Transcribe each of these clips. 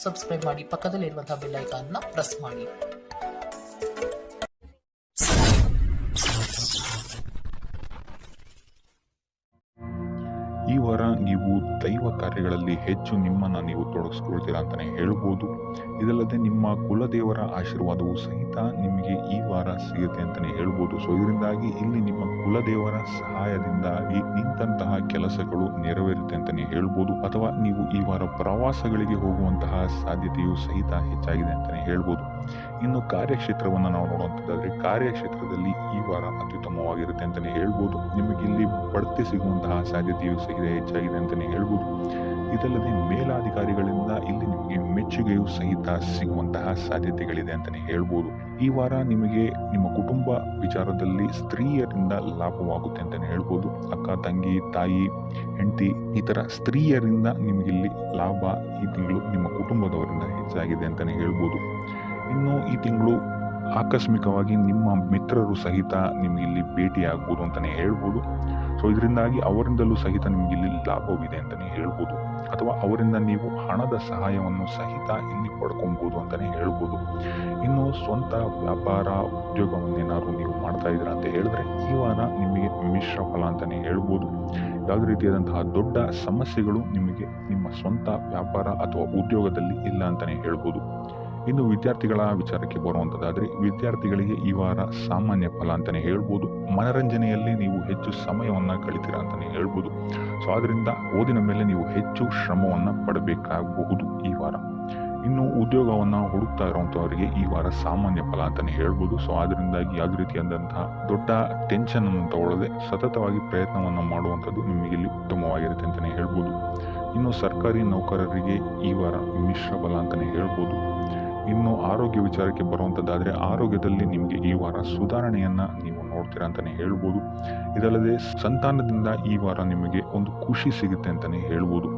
Subscribe ಮಾಡಿ, ಪಕ್ಕದಲ್ಲಿರುವಂತಹ bell ಐಕಾನ್ನ press ಮಾಡಿ. ಈ ವಾರ ನೀವು ದೈವ ಕಾರ್ಯಗಳಲ್ಲಿ ಹೆಚ್ಚು ನಿಮ್ಮನ್ನು ನೀವು ತೊಡಗಿಸ್ಕೊಳ್ತೀರಾ ಅಂತಲೇ ಹೇಳ್ಬೋದು. ಇದಲ್ಲದೆ ನಿಮ್ಮ ಕುಲದೇವರ ಆಶೀರ್ವಾದವು ಸಹಿತ ನಿಮಗೆ ಈ ವಾರ ಸಿಗುತ್ತೆ ಅಂತಲೇ ಹೇಳ್ಬೋದು. ಸೊ ಇದರಿಂದಾಗಿ ಇಲ್ಲಿ ನಿಮ್ಮ ಕುಲದೇವರ ಸಹಾಯದಿಂದಾಗಿ ನಿಂತಹ ಕೆಲಸಗಳು ನೆರವೇರುತ್ತೆ ಅಂತಲೇ ಹೇಳ್ಬೋದು. ಅಥವಾ ನೀವು ಈ ವಾರ ಪ್ರವಾಸಗಳಿಗೆ ಹೋಗುವಂತಹ ಸಾಧ್ಯತೆಯು ಸಹಿತ ಹೆಚ್ಚಾಗಿದೆ ಅಂತಲೇ ಹೇಳ್ಬೋದು. ಇನ್ನು ಕಾರ್ಯಕ್ಷೇತ್ರವನ್ನು ನಾವು ನೋಡುವಂಥದ್ದಾದ್ರೆ ಕಾರ್ಯಕ್ಷೇತ್ರದಲ್ಲಿ ಈ ವಾರ ಅತ್ಯುತ್ತಮವಾಗಿರುತ್ತೆ ಅಂತಲೇ ಹೇಳ್ಬೋದು. ನಿಮಗೆ ಇಲ್ಲಿ ಬಡ್ತಿ ಸಿಗುವಂತಹ ಸಾಧ್ಯತೆಯು ಸಹಿತ ಹೆಚ್ಚಾಗಿದೆ ಅಂತಲೇ ಹೇಳ್ಬೋದು. ಇದಲ್ಲದೆ ಮೇಲಾಧಿಕಾರಿಗಳಿಂದ ಇಲ್ಲಿ ನಿಮಗೆ ಮೆಚ್ಚುಗೆಯು ಸಹಿತ ಸಿಗುವಂತಹ ಸಾಧ್ಯತೆಗಳಿದೆ ಅಂತಲೇ ಹೇಳ್ಬೋದು. ಈ ವಾರ ನಿಮಗೆ ನಿಮ್ಮ ಕುಟುಂಬ ವಿಚಾರದಲ್ಲಿ ಸ್ತ್ರೀಯರಿಂದ ಲಾಭವಾಗುತ್ತೆ ಅಂತಲೇ ಹೇಳ್ಬೋದು. ಅಕ್ಕ, ತಂಗಿ, ತಾಯಿ, ಹೆಂಡತಿ ಈ ಥರ ಸ್ತ್ರೀಯರಿಂದ ನಿಮಗಿಲ್ಲಿ ಲಾಭ ಈ ತಿಂಗಳು ನಿಮ್ಮ ಕುಟುಂಬದವರಿಂದ ಹೆಚ್ಚಾಗಿದೆ ಅಂತಲೇ ಹೇಳ್ಬೋದು. ಇನ್ನು ಈ ತಿಂಗಳು ಆಕಸ್ಮಿಕವಾಗಿ ನಿಮ್ಮ ಮಿತ್ರರು ಸಹಿತ ನಿಮಗಿಲ್ಲಿ ಭೇಟಿಯಾಗ್ಬೋದು ಅಂತಲೇ ಹೇಳ್ಬೋದು. ಸೊ ಇದರಿಂದಾಗಿ ಅವರಿಂದಲೂ ಸಹಿತ ನಿಮಗಿಲ್ಲಿ ಲಾಭವಿದೆ ಅಂತಲೇ ಹೇಳ್ಬೋದು. ಅಥವಾ ಅವರಿಂದ ನೀವು ಹಣದ ಸಹಾಯವನ್ನು ಸಹಿತ ಇಲ್ಲಿ ಪಡ್ಕೊಬೋದು ಅಂತಲೇ ಹೇಳ್ಬೋದು. ಇನ್ನು ಸ್ವಂತ ವ್ಯಾಪಾರ ಉದ್ಯೋಗವನ್ನೇನಾದ್ರು ನೀವು ಮಾಡ್ತಾ ಇದ್ದೀರಾ ಅಂತ ಹೇಳಿದ್ರೆ ಈ ವಾರ ನಿಮಗೆ ಮಿಶ್ರ ಫಲ ಅಂತಲೇ ಹೇಳ್ಬೋದು. ಯಾವುದೇ ರೀತಿಯಾದಂತಹ ದೊಡ್ಡ ಸಮಸ್ಯೆಗಳು ನಿಮಗೆ ನಿಮ್ಮ ಸ್ವಂತ ವ್ಯಾಪಾರ ಅಥವಾ ಉದ್ಯೋಗದಲ್ಲಿ ಇಲ್ಲ ಅಂತಲೇ ಹೇಳ್ಬೋದು. ಇನ್ನು ವಿದ್ಯಾರ್ಥಿಗಳ ವಿಚಾರಕ್ಕೆ ಬರುವಂಥದ್ದಾದರೆ ವಿದ್ಯಾರ್ಥಿಗಳಿಗೆ ಈ ವಾರ ಸಾಮಾನ್ಯ ಫಲ ಅಂತಲೇ ಹೇಳ್ಬೋದು. ಮನರಂಜನೆಯಲ್ಲಿ ನೀವು ಹೆಚ್ಚು ಸಮಯವನ್ನು ಕಳಿತೀರಾ ಅಂತಲೇ ಹೇಳ್ಬೋದು. ಸೊ ಆದ್ದರಿಂದ ಓದಿನ ಮೇಲೆ ನೀವು ಹೆಚ್ಚು ಶ್ರಮವನ್ನು ಪಡಬೇಕಾಗಬಹುದು ಈ ವಾರ. ಇನ್ನು ಉದ್ಯೋಗವನ್ನು ಹುಡುಕ್ತಾ ಇರುವಂಥವರಿಗೆ ಈ ವಾರ ಸಾಮಾನ್ಯ ಫಲ ಅಂತಲೇ ಹೇಳ್ಬೋದು. ಸೊ ಅದರಿಂದಾಗಿ ಯಾವುದೇ ರೀತಿಯಾದಂತಹ ದೊಡ್ಡ ಟೆನ್ಷನ್ ಅನ್ನು ತಗೊಳ್ಳದೆ ಸತತವಾಗಿ ಪ್ರಯತ್ನವನ್ನು ಮಾಡುವಂಥದ್ದು ನಿಮಗೆ ಇಲ್ಲಿ ಉತ್ತಮವಾಗಿರುತ್ತೆ ಅಂತಲೇ ಹೇಳ್ಬೋದು. ಇನ್ನು ಸರ್ಕಾರಿ ನೌಕರರಿಗೆ ಈ ವಾರ ಮಿಶ್ರ ಫಲ ಅಂತಲೇ ಹೇಳ್ಬೋದು. ಇನ್ನು ಆರೋಗ್ಯ ವಿಚಾರಕ್ಕೆ ಬರುವಂಥದ್ದಾದರೆ ಆರೋಗ್ಯದಲ್ಲಿ ನಿಮಗೆ ಈ ವಾರ ಸುಧಾರಣೆಯನ್ನು ನೀವು ನೋಡ್ತೀರಾ ಅಂತಲೇ ಹೇಳ್ಬೋದು. ಇದಲ್ಲದೆ ಸಂತಾನದಿಂದ ಈ ವಾರ ನಿಮಗೆ ಒಂದು ಖುಷಿ ಸಿಗುತ್ತೆ ಅಂತಲೇ ಹೇಳ್ಬೋದು.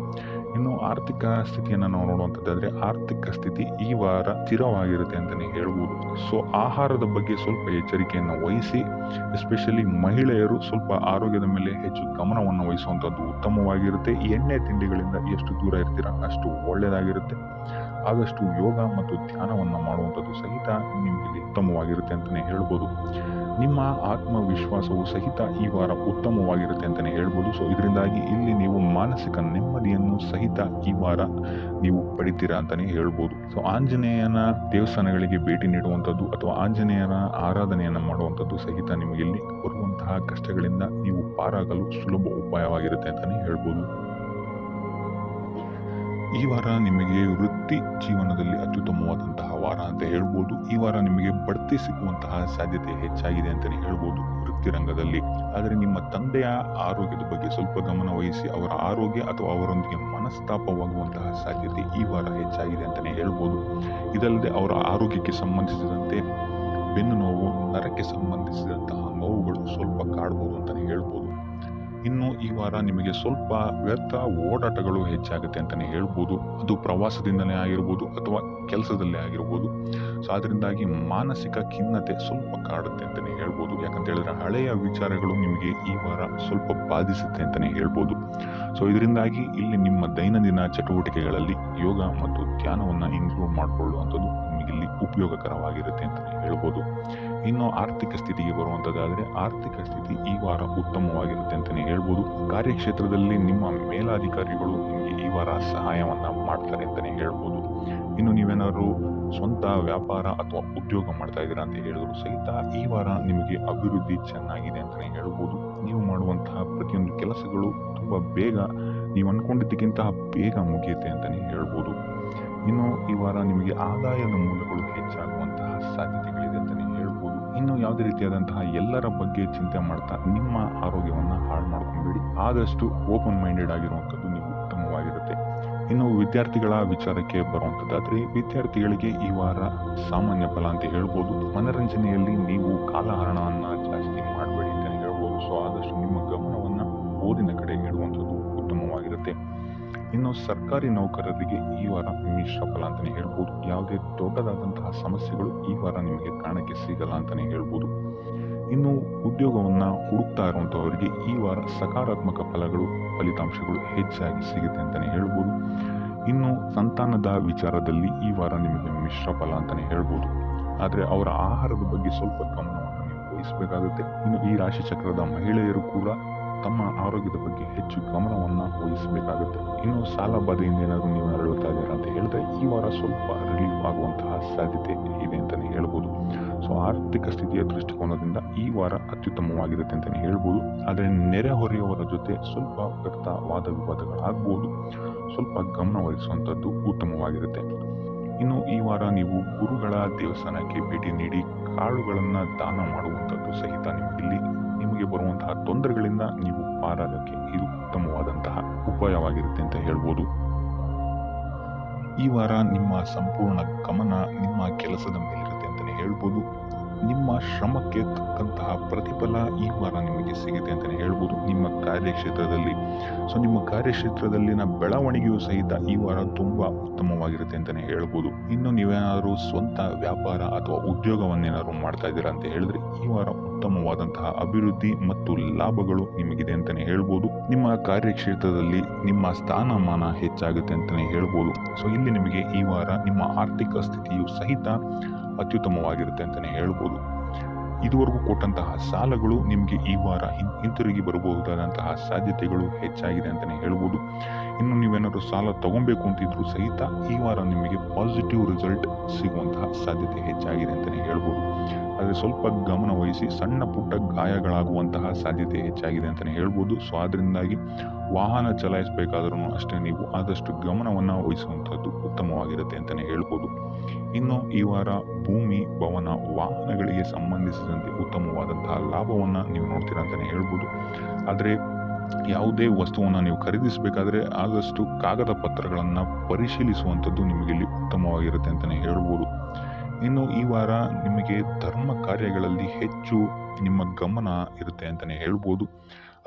ಇನ್ನು ಆರ್ಥಿಕ ಸ್ಥಿತಿಯನ್ನು ನಾವು ನೋಡುವಂಥದ್ದಾದರೆ ಆರ್ಥಿಕ ಸ್ಥಿತಿ ಈ ವಾರ ಸ್ಥಿರವಾಗಿರುತ್ತೆ ಅಂತಲೇ ಹೇಳ್ಬೋದು. ಸೊ ಆಹಾರದ ಬಗ್ಗೆ ಸ್ವಲ್ಪ ಎಚ್ಚರಿಕೆಯನ್ನು ವಹಿಸಿ, ಎಸ್ಪೆಷಲಿ ಮಹಿಳೆಯರು ಸ್ವಲ್ಪ ಆರೋಗ್ಯದ ಮೇಲೆ ಹೆಚ್ಚು ಗಮನವನ್ನು ವಹಿಸುವಂಥದ್ದು ಉತ್ತಮವಾಗಿರುತ್ತೆ. ಎಣ್ಣೆ ತಿಂಡಿಗಳಿಂದ ಎಷ್ಟು ದೂರ ಇರ್ತೀರಾ ಅಷ್ಟು ಒಳ್ಳೆಯದಾಗಿರುತ್ತೆ. ಆದಷ್ಟು ಯೋಗ ಮತ್ತು ಧ್ಯಾನವನ್ನು ಮಾಡುವಂಥದ್ದು ಸಹಿತ ನಿಮಗೆ ಉತ್ತಮವಾಗಿರುತ್ತೆ ಅಂತಲೇ ಹೇಳ್ಬೋದು. ನಿಮ್ಮ ಆತ್ಮವಿಶ್ವಾಸವು ಸಹಿತ ಈ ವಾರ ಉತ್ತಮವಾಗಿರುತ್ತೆ ಅಂತಲೇ ಹೇಳ್ಬೋದು. ಸೊ ಇದರಿಂದಾಗಿ ಇಲ್ಲಿ ನೀವು ಮಾನಸಿಕ ನೆಮ್ಮದಿಯನ್ನು ಸಹಿತ ಈ ವಾರ ನೀವು ಪಡಿತೀರಾ ಅಂತಲೇ ಹೇಳ್ಬೋದು. ಸೊ ಆಂಜನೇಯನ ದೇವಸ್ಥಾನಗಳಿಗೆ ಭೇಟಿ ನೀಡುವಂಥದ್ದು ಅಥವಾ ಆಂಜನೇಯನ ಆರಾಧನೆಯನ್ನು ಮಾಡುವಂಥದ್ದು ಸಹಿತ ನಿಮಗೆ ಇಲ್ಲಿ ಬರುವಂತಹ ಕಷ್ಟಗಳಿಂದ ನೀವು ಪಾರಾಗಲು ಸುಲಭ ಉಪಾಯವಾಗಿರುತ್ತೆ ಅಂತಲೇ ಹೇಳ್ಬೋದು. ಈ ವಾರ ನಿಮಗೆ ವೃತ್ತಿ ಜೀವನದಲ್ಲಿ ಅತ್ಯುತ್ತಮವಾದಂತಹ ವಾರ ಅಂತ ಹೇಳ್ಬೋದು. ಈ ವಾರ ನಿಮಗೆ ಬಡ್ತಿ ಸಿಗುವಂತಹ ಸಾಧ್ಯತೆ ಹೆಚ್ಚಾಗಿದೆ ಅಂತಲೇ ಹೇಳ್ಬೋದು ವೃತ್ತಿ ರಂಗದಲ್ಲಿ. ಆದರೆ ನಿಮ್ಮ ತಂದೆಯ ಆರೋಗ್ಯದ ಬಗ್ಗೆ ಸ್ವಲ್ಪ ಗಮನ ವಹಿಸಿ ಅವರ ಆರೋಗ್ಯ ಅಥವಾ ಅವರೊಂದಿಗೆ ಮನಸ್ತಾಪವಾಗುವಂತಹ ಸಾಧ್ಯತೆ ಈ ವಾರ ಹೆಚ್ಚಾಗಿದೆ ಅಂತಲೇ ಹೇಳ್ಬೋದು. ಇದಲ್ಲದೆ ಅವರ ಆರೋಗ್ಯಕ್ಕೆ ಸಂಬಂಧಿಸಿದಂತೆ ಬೆನ್ನು ನೋವು, ನರಕ್ಕೆ ಸಂಬಂಧಿಸಿದಂತಹ ನೋವುಗಳು ಸ್ವಲ್ಪ ಕಾಡ್ಬೋದು ಅಂತಲೇ ಹೇಳ್ಬೋದು. ಇನ್ನು ಈ ವಾರ ನಿಮಗೆ ಸ್ವಲ್ಪ ವ್ಯರ್ಥ ಓಡಾಟಗಳು ಹೆಚ್ಚಾಗುತ್ತೆ ಅಂತಲೇ ಹೇಳ್ಬೋದು. ಅದು ಪ್ರವಾಸದಿಂದಲೇ ಆಗಿರ್ಬೋದು ಅಥವಾ ಕೆಲಸದಲ್ಲೇ ಆಗಿರ್ಬೋದು. ಸೊ ಅದರಿಂದಾಗಿ ಮಾನಸಿಕ ಖಿನ್ನತೆ ಸ್ವಲ್ಪ ಕಾಡುತ್ತೆ ಅಂತಲೇ ಹೇಳ್ಬೋದು. ಯಾಕಂತ ಹೇಳಿದ್ರೆ ಹಳೆಯ ವಿಚಾರಗಳು ನಿಮಗೆ ಈ ವಾರ ಸ್ವಲ್ಪ ಬಾಧಿಸುತ್ತೆ ಅಂತಲೇ ಹೇಳ್ಬೋದು. ಸೊ ಇದರಿಂದಾಗಿ ಇಲ್ಲಿ ನಿಮ್ಮ ದೈನಂದಿನ ಚಟುವಟಿಕೆಗಳಲ್ಲಿ ಯೋಗ ಮತ್ತು ಧ್ಯಾನವನ್ನು ಇನ್ಕ್ಲೂಡ್ ಮಾಡಿಕೊಳ್ಳುವಂಥದ್ದು ನಿಮಗೆ ಇಲ್ಲಿ ಉಪಯೋಗಕರವಾಗಿರುತ್ತೆ ಅಂತಲೇ ಹೇಳ್ಬೋದು. ಇನ್ನು ಆರ್ಥಿಕ ಸ್ಥಿತಿಗೆ ಬರುವಂಥದ್ದಾದರೆ ಆರ್ಥಿಕ ಸ್ಥಿತಿ ಈ ವಾರ ಉತ್ತಮವಾಗಿರುತ್ತೆ ಅಂತಲೇ ಹೇಳ್ಬೋದು. ಕಾರ್ಯಕ್ಷೇತ್ರದಲ್ಲಿ ನಿಮ್ಮ ಮೇಲಾಧಿಕಾರಿಗಳು ನಿಮಗೆ ಈ ವಾರ ಸಹಾಯವನ್ನು ಮಾಡ್ತಾರೆ ಅಂತಲೇ ಹೇಳ್ಬೋದು. ಇನ್ನು ನೀವೇನಾದ್ರು ಸ್ವಂತ ವ್ಯಾಪಾರ ಅಥವಾ ಉದ್ಯೋಗ ಮಾಡ್ತಾ ಇದ್ದೀರಾ ಅಂತ ಹೇಳಿದ್ರು ಸಹಿತ ಈ ವಾರ ನಿಮಗೆ ಅಭಿವೃದ್ಧಿ ಚೆನ್ನಾಗಿದೆ ಅಂತಲೇ ಹೇಳ್ಬೋದು. ನೀವು ಮಾಡುವಂತಹ ಪ್ರತಿಯೊಂದು ಕೆಲಸಗಳು ತುಂಬ ಬೇಗ ನೀವು ಅಂದ್ಕೊಂಡಿದ್ದಕ್ಕಿಂತ ಬೇಗ ಮುಗಿಯುತ್ತೆ ಅಂತಲೇ ಹೇಳ್ಬೋದು. ಇನ್ನು ಈ ವಾರ ನಿಮಗೆ ಆದಾಯದ ಮೂಲಗಳು ಹೆಚ್ಚಾಗುವಂತಹ ಸಾಧ್ಯತೆಗಳಿದೆ ಅಂತಲೇ ಹೇಳ್ಬೋದು. ಇನ್ನು ಯಾವುದೇ ರೀತಿಯಾದಂತಹ ಎಲ್ಲರ ಬಗ್ಗೆ ಚಿಂತೆ ಮಾಡ್ತಾ ನಿಮ್ಮ ಆರೋಗ್ಯವನ್ನು ಹಾಳು ಮಾಡ್ಕೊಂಬೇಡಿ. ಆದಷ್ಟು ಓಪನ್ ಮೈಂಡೆಡ್ ಆಗಿರುವಂಥದ್ದು ನೀವು ಉತ್ತಮವಾಗಿರುತ್ತೆ. ಇನ್ನು ವಿದ್ಯಾರ್ಥಿಗಳ ವಿಚಾರಕ್ಕೆ ಬರುವಂಥದ್ದಾದರೆ ವಿದ್ಯಾರ್ಥಿಗಳಿಗೆ ಈ ವಾರ ಸಾಮಾನ್ಯ ಫಲ ಅಂತ ಹೇಳ್ಬೋದು. ಮನರಂಜನೆಯಲ್ಲಿ ನೀವು ಕಾಲಹರಣವನ್ನು ಜಾಸ್ತಿ ಮಾಡಬೇಡಿ ಅಂತಲೇ ಹೇಳ್ಬೋದು. ಸೊ ಆದಷ್ಟು ನಿಮ್ಮ ಗಮನವನ್ನು ಓದಿನ ಕಡೆ ಇಡುವಂಥದ್ದು ಉತ್ತಮವಾಗಿರುತ್ತೆ. ಇನ್ನು ಸರ್ಕಾರಿ ನೌಕರರಿಗೆ ಈ ವಾರ ಮಿಶ್ರ ಫಲ ಅಂತಲೇ ಹೇಳ್ಬೋದು. ಯಾವುದೇ ದೊಡ್ಡದಾದಂತಹ ಸಮಸ್ಯೆಗಳು ಈ ವಾರ ನಿಮಗೆ ಕಾಣಕ್ಕೆ ಸಿಗಲ್ಲ ಅಂತಲೇ ಹೇಳ್ಬೋದು. ಇನ್ನು ಉದ್ಯೋಗವನ್ನು ಹುಡುಕ್ತಾ ಇರುವಂಥವರಿಗೆ ಈ ವಾರ ಸಕಾರಾತ್ಮಕ ಫಲಿತಾಂಶಗಳು ಹೆಚ್ಚಾಗಿ ಸಿಗುತ್ತೆ ಅಂತಲೇ ಹೇಳ್ಬೋದು. ಇನ್ನು ಸಂತಾನದ ವಿಚಾರದಲ್ಲಿ ಈ ವಾರ ನಿಮಗೆ ಮಿಶ್ರ ಫಲ ಅಂತಲೇ ಹೇಳ್ಬೋದು. ಆದರೆ ಅವರ ಆಹಾರದ ಬಗ್ಗೆ ಸ್ವಲ್ಪ ಗಮನವನ್ನು ನೀವು ವಹಿಸಬೇಕಾಗುತ್ತೆ. ಇನ್ನು ಈ ರಾಶಿ ಚಕ್ರದ ಮಹಿಳೆಯರು ಕೂಡ ತಮ್ಮ ಆರೋಗ್ಯದ ಬಗ್ಗೆ ಹೆಚ್ಚು ಗಮನವನ್ನು ವಹಿಸಬೇಕಾಗುತ್ತೆ. ಇನ್ನು ಸಾಲ ಬಾಧೆಯಿಂದ ಏನಾದರೂ ನೀವು ನರಳುತ್ತಾ ಇದ್ದೀರಾ ಅಂತ ಹೇಳಿದ್ರೆ ಈ ವಾರ ಸ್ವಲ್ಪ ರಿಲೀಫ್ ಆಗುವಂತಹ ಸಾಧ್ಯತೆ ಇದೆ ಅಂತಲೇ ಹೇಳ್ಬೋದು. ಸೊ ಆರ್ಥಿಕ ಸ್ಥಿತಿಯ ದೃಷ್ಟಿಕೋನದಿಂದ ಈ ವಾರ ಅತ್ಯುತ್ತಮವಾಗಿರುತ್ತೆ ಅಂತಲೇ ಹೇಳ್ಬೋದು. ಆದರೆ ನೆರೆಹೊರೆಯವರ ಜೊತೆ ಸ್ವಲ್ಪ ವ್ಯರ್ಥ ವಾದ ವಿವಾದಗಳಾಗ್ಬೋದು. ಸ್ವಲ್ಪ ಗಮನ ವಹಿಸುವಂಥದ್ದು ಉತ್ತಮವಾಗಿರುತ್ತೆ. ಇನ್ನು ಈ ವಾರ ನೀವು ಗುರುಗಳ ದೇವಸ್ಥಾನಕ್ಕೆ ಭೇಟಿ ನೀಡಿ ಕಾಳುಗಳನ್ನು ದಾನ ಮಾಡುವಂಥದ್ದು ಸಹಿತ ನಿಮಗೆ ಬರುವಂತಹ ತೊಂದರೆಗಳಿಂದ ನೀವು ಪಾರಾಗಕ್ಕೆ ಇದು ಉತ್ತಮವಾದಂತಹ ಉಪಾಯವಾಗಿರುತ್ತೆ ಅಂತ ಹೇಳ್ಬೋದು. ಈ ವಾರ ನಿಮ್ಮ ಸಂಪೂರ್ಣ ಗಮನ ನಿಮ್ಮ ಕೆಲಸದ ಮೇಲಿರುತ್ತೆ ಅಂತಲೇ ಹೇಳ್ಬೋದು. ನಿಮ್ಮ ಶ್ರಮಕ್ಕೆ ತಕ್ಕಂತಹ ಪ್ರತಿಫಲ ಈ ವಾರ ನಿಮಗೆ ಸಿಗುತ್ತೆ ಅಂತಲೇ ಹೇಳ್ಬೋದು. ನಿಮ್ಮ ಕಾರ್ಯಕ್ಷೇತ್ರದಲ್ಲಿನ ಬೆಳವಣಿಗೆಯೂ ಸಹಿತ ಈ ವಾರ ತುಂಬಾ ಉತ್ತಮವಾಗಿರುತ್ತೆ ಅಂತಲೇ ಹೇಳ್ಬೋದು. ಇನ್ನು ನೀವೇನಾದರೂ ಸ್ವಂತ ವ್ಯಾಪಾರ ಅಥವಾ ಉದ್ಯೋಗವನ್ನೇನಾದ್ರು ಮಾಡ್ತಾ ಇದ್ದೀರಾ ಅಂತ ಹೇಳಿದ್ರೆ ಈ ವಾರ ಉತ್ತಮವಾದಂತಹ ಅಭಿವೃದ್ಧಿ ಮತ್ತು ಲಾಭಗಳು ನಿಮಗಿದೆ ಅಂತಲೇ ಹೇಳ್ಬೋದು. ನಿಮ್ಮ ಕಾರ್ಯಕ್ಷೇತ್ರದಲ್ಲಿ ನಿಮ್ಮ ಸ್ಥಾನಮಾನ ಹೆಚ್ಚಾಗುತ್ತೆ ಅಂತಲೇ ಹೇಳ್ಬೋದು. ಸೊ ಇಲ್ಲಿ ನಿಮಗೆ ಈ ವಾರ ನಿಮ್ಮ ಆರ್ಥಿಕ ಸ್ಥಿತಿಯು ಸಹಿತ ಅತ್ಯುತ್ತಮವಾಗಿರುತ್ತೆ ಅಂತಲೇ ಹೇಳ್ಬೋದು. ಇದುವರೆಗೂ ಕೊಟ್ಟಂತಹ ಸಾಲಗಳು ನಿಮಗೆ ಈ ವಾರ ಹಿಂತಿರುಗಿ ಬರಬಹುದಾದಂತಹ ಸಾಧ್ಯತೆಗಳು ಹೆಚ್ಚಾಗಿದೆ ಅಂತಲೇ ಹೇಳ್ಬೋದು. ಇನ್ನು ನೀವೇನಾದರೂ ಸಾಲ ತಗೊಬೇಕು ಅಂತಿದ್ರು ಸಹಿತ ಈ ವಾರ ನಿಮಗೆ ಪಾಸಿಟಿವ್ ರಿಸಲ್ಟ್ ಸಿಗುವಂತಹ ಸಾಧ್ಯತೆ ಹೆಚ್ಚಾಗಿದೆ ಅಂತಲೇ ಹೇಳ್ಬೋದು. ಆದರೆ ಸ್ವಲ್ಪ ಗಮನ ವಹಿಸಿ ಸಣ್ಣ ಪುಟ್ಟ ಗಾಯಗಳಾಗುವಂತಹ ಸಾಧ್ಯತೆ ಹೆಚ್ಚಾಗಿದೆ ಅಂತಲೇ ಹೇಳ್ಬೋದು. ಸೊ ಅದರಿಂದಾಗಿ ವಾಹನ ಚಲಾಯಿಸಬೇಕಾದ್ರೂ ಅಷ್ಟೇ ನೀವು ಆದಷ್ಟು ಗಮನವನ್ನು ವಹಿಸುವಂಥದ್ದು ಉತ್ತಮವಾಗಿರುತ್ತೆ ಅಂತಲೇ ಹೇಳ್ಬೋದು. ಇನ್ನು ಈ ವಾರ ಭೂಮಿ, ಭವನ, ವಾಹನಗಳಿಗೆ ಸಂಬಂಧಿಸಿದಂತೆ ಉತ್ತಮವಾದಂತಹ ಲಾಭವನ್ನು ನೀವು ನೋಡ್ತೀರಾ ಅಂತಲೇ ಹೇಳ್ಬೋದು. ಆದರೆ ಯಾವುದೇ ವಸ್ತುವನ್ನು ನೀವು ಖರೀದಿಸಬೇಕಾದ್ರೆ ಆದಷ್ಟು ಕಾಗದ ಪತ್ರಗಳನ್ನು ಪರಿಶೀಲಿಸುವಂಥದ್ದು ನಿಮಗೆ ಇಲ್ಲಿ ಉತ್ತಮವಾಗಿರುತ್ತೆ ಅಂತಲೇ ಹೇಳ್ಬೋದು. ಇನ್ನು ಈ ವಾರ ನಿಮಗೆ ಧರ್ಮ ಕಾರ್ಯಗಳಲ್ಲಿ ಹೆಚ್ಚು ನಿಮ್ಮ ಗಮನ ಇರುತ್ತೆ ಅಂತಲೇ ಹೇಳ್ಬೋದು.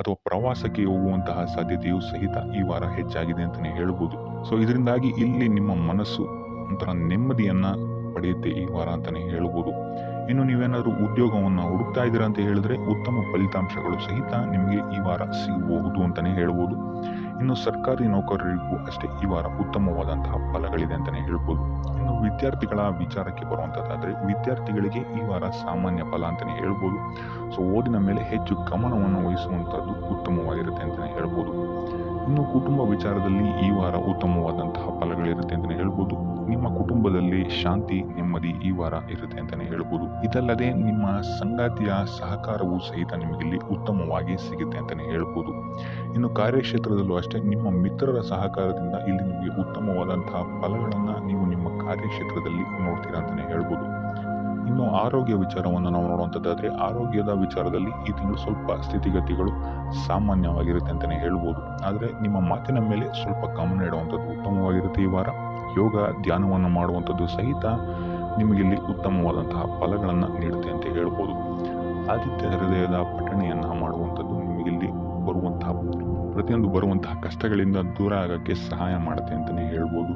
ಅಥವಾ ಪ್ರವಾಸಕ್ಕೆ ಹೋಗುವಂತಹ ಸಾಧ್ಯತೆಯೂ ಸಹಿತ ಈ ವಾರ ಹೆಚ್ಚಾಗಿದೆ ಅಂತಲೇ ಹೇಳ್ಬೋದು. ಸೊ ಇದರಿಂದಾಗಿ ಇಲ್ಲಿ ನಿಮ್ಮ ಮನಸ್ಸು ಒಂಥರ ನೆಮ್ಮದಿಯನ್ನು ಪಡೆಯುತ್ತೆ ಈ ವಾರ ಅಂತಲೇ ಹೇಳ್ಬೋದು. ಇನ್ನು ನೀವೇನಾದರೂ ಉದ್ಯೋಗವನ್ನು ಹುಡುಕ್ತಾ ಇದ್ದೀರಾ ಅಂತ ಹೇಳಿದ್ರೆ ಉತ್ತಮ ಫಲಿತಾಂಶಗಳು ಸಹಿತ ನಿಮಗೆ ಈ ವಾರ ಸಿಗಬಹುದು ಅಂತಲೇ ಹೇಳ್ಬೋದು. ಇನ್ನು ಸರ್ಕಾರಿ ನೌಕರರಿಗೂ ಅಷ್ಟೇ ಈ ವಾರ ಉತ್ತಮವಾದಂತಹ ಫಲಗಳಿದೆ ಅಂತಲೇ ಹೇಳ್ಬೋದು. ಇನ್ನು ವಿದ್ಯಾರ್ಥಿಗಳ ವಿಚಾರಕ್ಕೆ ಬರುವಂಥದ್ದಾದರೆ ವಿದ್ಯಾರ್ಥಿಗಳಿಗೆ ಈ ವಾರ ಸಾಮಾನ್ಯ ಫಲ ಅಂತಲೇ ಹೇಳ್ಬೋದು. ಸೊ ಓದಿನ ಮೇಲೆ ಹೆಚ್ಚು ಗಮನವನ್ನು ವಹಿಸುವಂಥದ್ದು ಉತ್ತಮವಾಗಿರುತ್ತೆ ಅಂತಲೇ ಹೇಳ್ಬೋದು. ಇನ್ನು ಕುಟುಂಬ ವಿಚಾರದಲ್ಲಿ ಈ ವಾರ ಉತ್ತಮವಾದಂತಹ ಫಲಗಳಿರುತ್ತೆ ಅಂತಲೇ ಹೇಳ್ಬೋದು. ನಿಮ್ಮ ಕುಟುಂಬದಲ್ಲಿ ಶಾಂತಿ, ನೆಮ್ಮದಿ ಈ ವಾರ ಇರುತ್ತೆ ಅಂತಲೇ ಹೇಳ್ಬೋದು. ಇದಲ್ಲದೆ ನಿಮ್ಮ ಸಂಗಾತಿಯ ಸಹಕಾರವೂ ಸಹಿತ ನಿಮಗಿಲ್ಲಿ ಉತ್ತಮವಾಗಿ ಸಿಗುತ್ತೆ ಅಂತಲೇ ಹೇಳ್ಬೋದು. ಇನ್ನು ಕಾರ್ಯಕ್ಷೇತ್ರದಲ್ಲೂ ಅಷ್ಟೇ ನಿಮ್ಮ ಮಿತ್ರರ ಸಹಕಾರದಿಂದ ಇಲ್ಲಿ ನಿಮಗೆ ಉತ್ತಮವಾದಂತಹ ಫಲಗಳನ್ನು ನೀವು ನಿಮ್ಮ ಕಾರ್ಯಕ್ಷೇತ್ರದಲ್ಲಿ ನೋಡ್ತೀರಾ ಅಂತಲೇ ಹೇಳ್ಬೋದು. ಇನ್ನು ಆರೋಗ್ಯ ವಿಚಾರವನ್ನು ನಾವು ನೋಡುವಂಥದ್ದಾದರೆ ಆರೋಗ್ಯದ ವಿಚಾರದಲ್ಲಿ ಈ ತಿಂಗಳು ಸ್ವಲ್ಪ ಸ್ಥಿತಿಗತಿಗಳು ಸಾಮಾನ್ಯವಾಗಿರುತ್ತೆ ಅಂತಲೇ ಹೇಳ್ಬೋದು. ಆದರೆ ನಿಮ್ಮ ಮಾತಿನ ಮೇಲೆ ಸ್ವಲ್ಪ ಗಮನ ಇಡುವಂಥದ್ದು ಉತ್ತಮವಾಗಿರುತ್ತೆ ಈ ವಾರ. ಯೋಗ, ಧ್ಯಾನವನ್ನು ಮಾಡುವಂಥದ್ದು ಸಹಿತ ನಿಮಗಿಲ್ಲಿ ಉತ್ತಮವಾದಂತಹ ಫಲಗಳನ್ನು ನೀಡುತ್ತೆ ಅಂತ ಹೇಳ್ಬೋದು. ಆದಿತ್ಯ ಹೃದಯದ ಪಠಣೆಯನ್ನು ಮಾಡುವಂಥದ್ದು ನಿಮಗಿಲ್ಲಿ ಬರುವಂತಹ ಕಷ್ಟಗಳಿಂದ ದೂರ ಆಗೋಕ್ಕೆ ಸಹಾಯ ಮಾಡುತ್ತೆ ಅಂತಲೇ ಹೇಳ್ಬೋದು.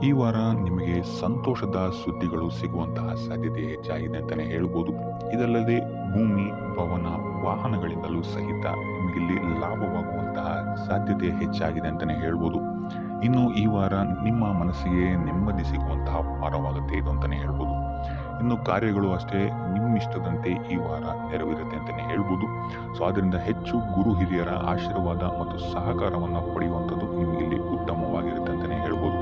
ಈ ವಾರ ನಿಮಗೆ ಸಂತೋಷದ ಸುದ್ದಿಗಳು ಸಿಗುವಂತಹ ಸಾಧ್ಯತೆ ಹೆಚ್ಚಾಗಿದೆ ಅಂತಲೇ ಹೇಳ್ಬೋದು. ಇದಲ್ಲದೆ ಭೂಮಿ, ಭವನ, ವಾಹನಗಳಿಂದಲೂ ಸಹಿತ ನಿಮಗಿಲ್ಲಿ ಲಾಭವಾಗುವಂತಹ ಸಾಧ್ಯತೆ ಹೆಚ್ಚಾಗಿದೆ ಅಂತಲೇ ಹೇಳ್ಬೋದು. ಇನ್ನು ಈ ವಾರ ನಿಮ್ಮ ಮನಸ್ಸಿಗೆ ನೆಮ್ಮದಿ ಸಿಗುವಂತಹ ವಾರವಾಗುತ್ತೆ ಇದು ಅಂತಲೇ ಹೇಳ್ಬೋದು. ಇನ್ನು ಕಾರ್ಯಗಳು ಅಷ್ಟೇ ನಿಮ್ಮಿಷ್ಟದಂತೆ ಈ ವಾರ ನೆರವೇರುತ್ತೆ ಅಂತಲೇ ಹೇಳ್ಬೋದು. ಸೊ ಅದರಿಂದ ಹೆಚ್ಚು ಗುರು ಹಿರಿಯರ ಆಶೀರ್ವಾದ ಮತ್ತು ಸಹಕಾರವನ್ನು ಪಡೆಯುವಂಥದ್ದು ನಿಮಗಿಲ್ಲಿ ಉತ್ತಮವಾಗಿರುತ್ತೆ ಅಂತಲೇ ಹೇಳ್ಬೋದು.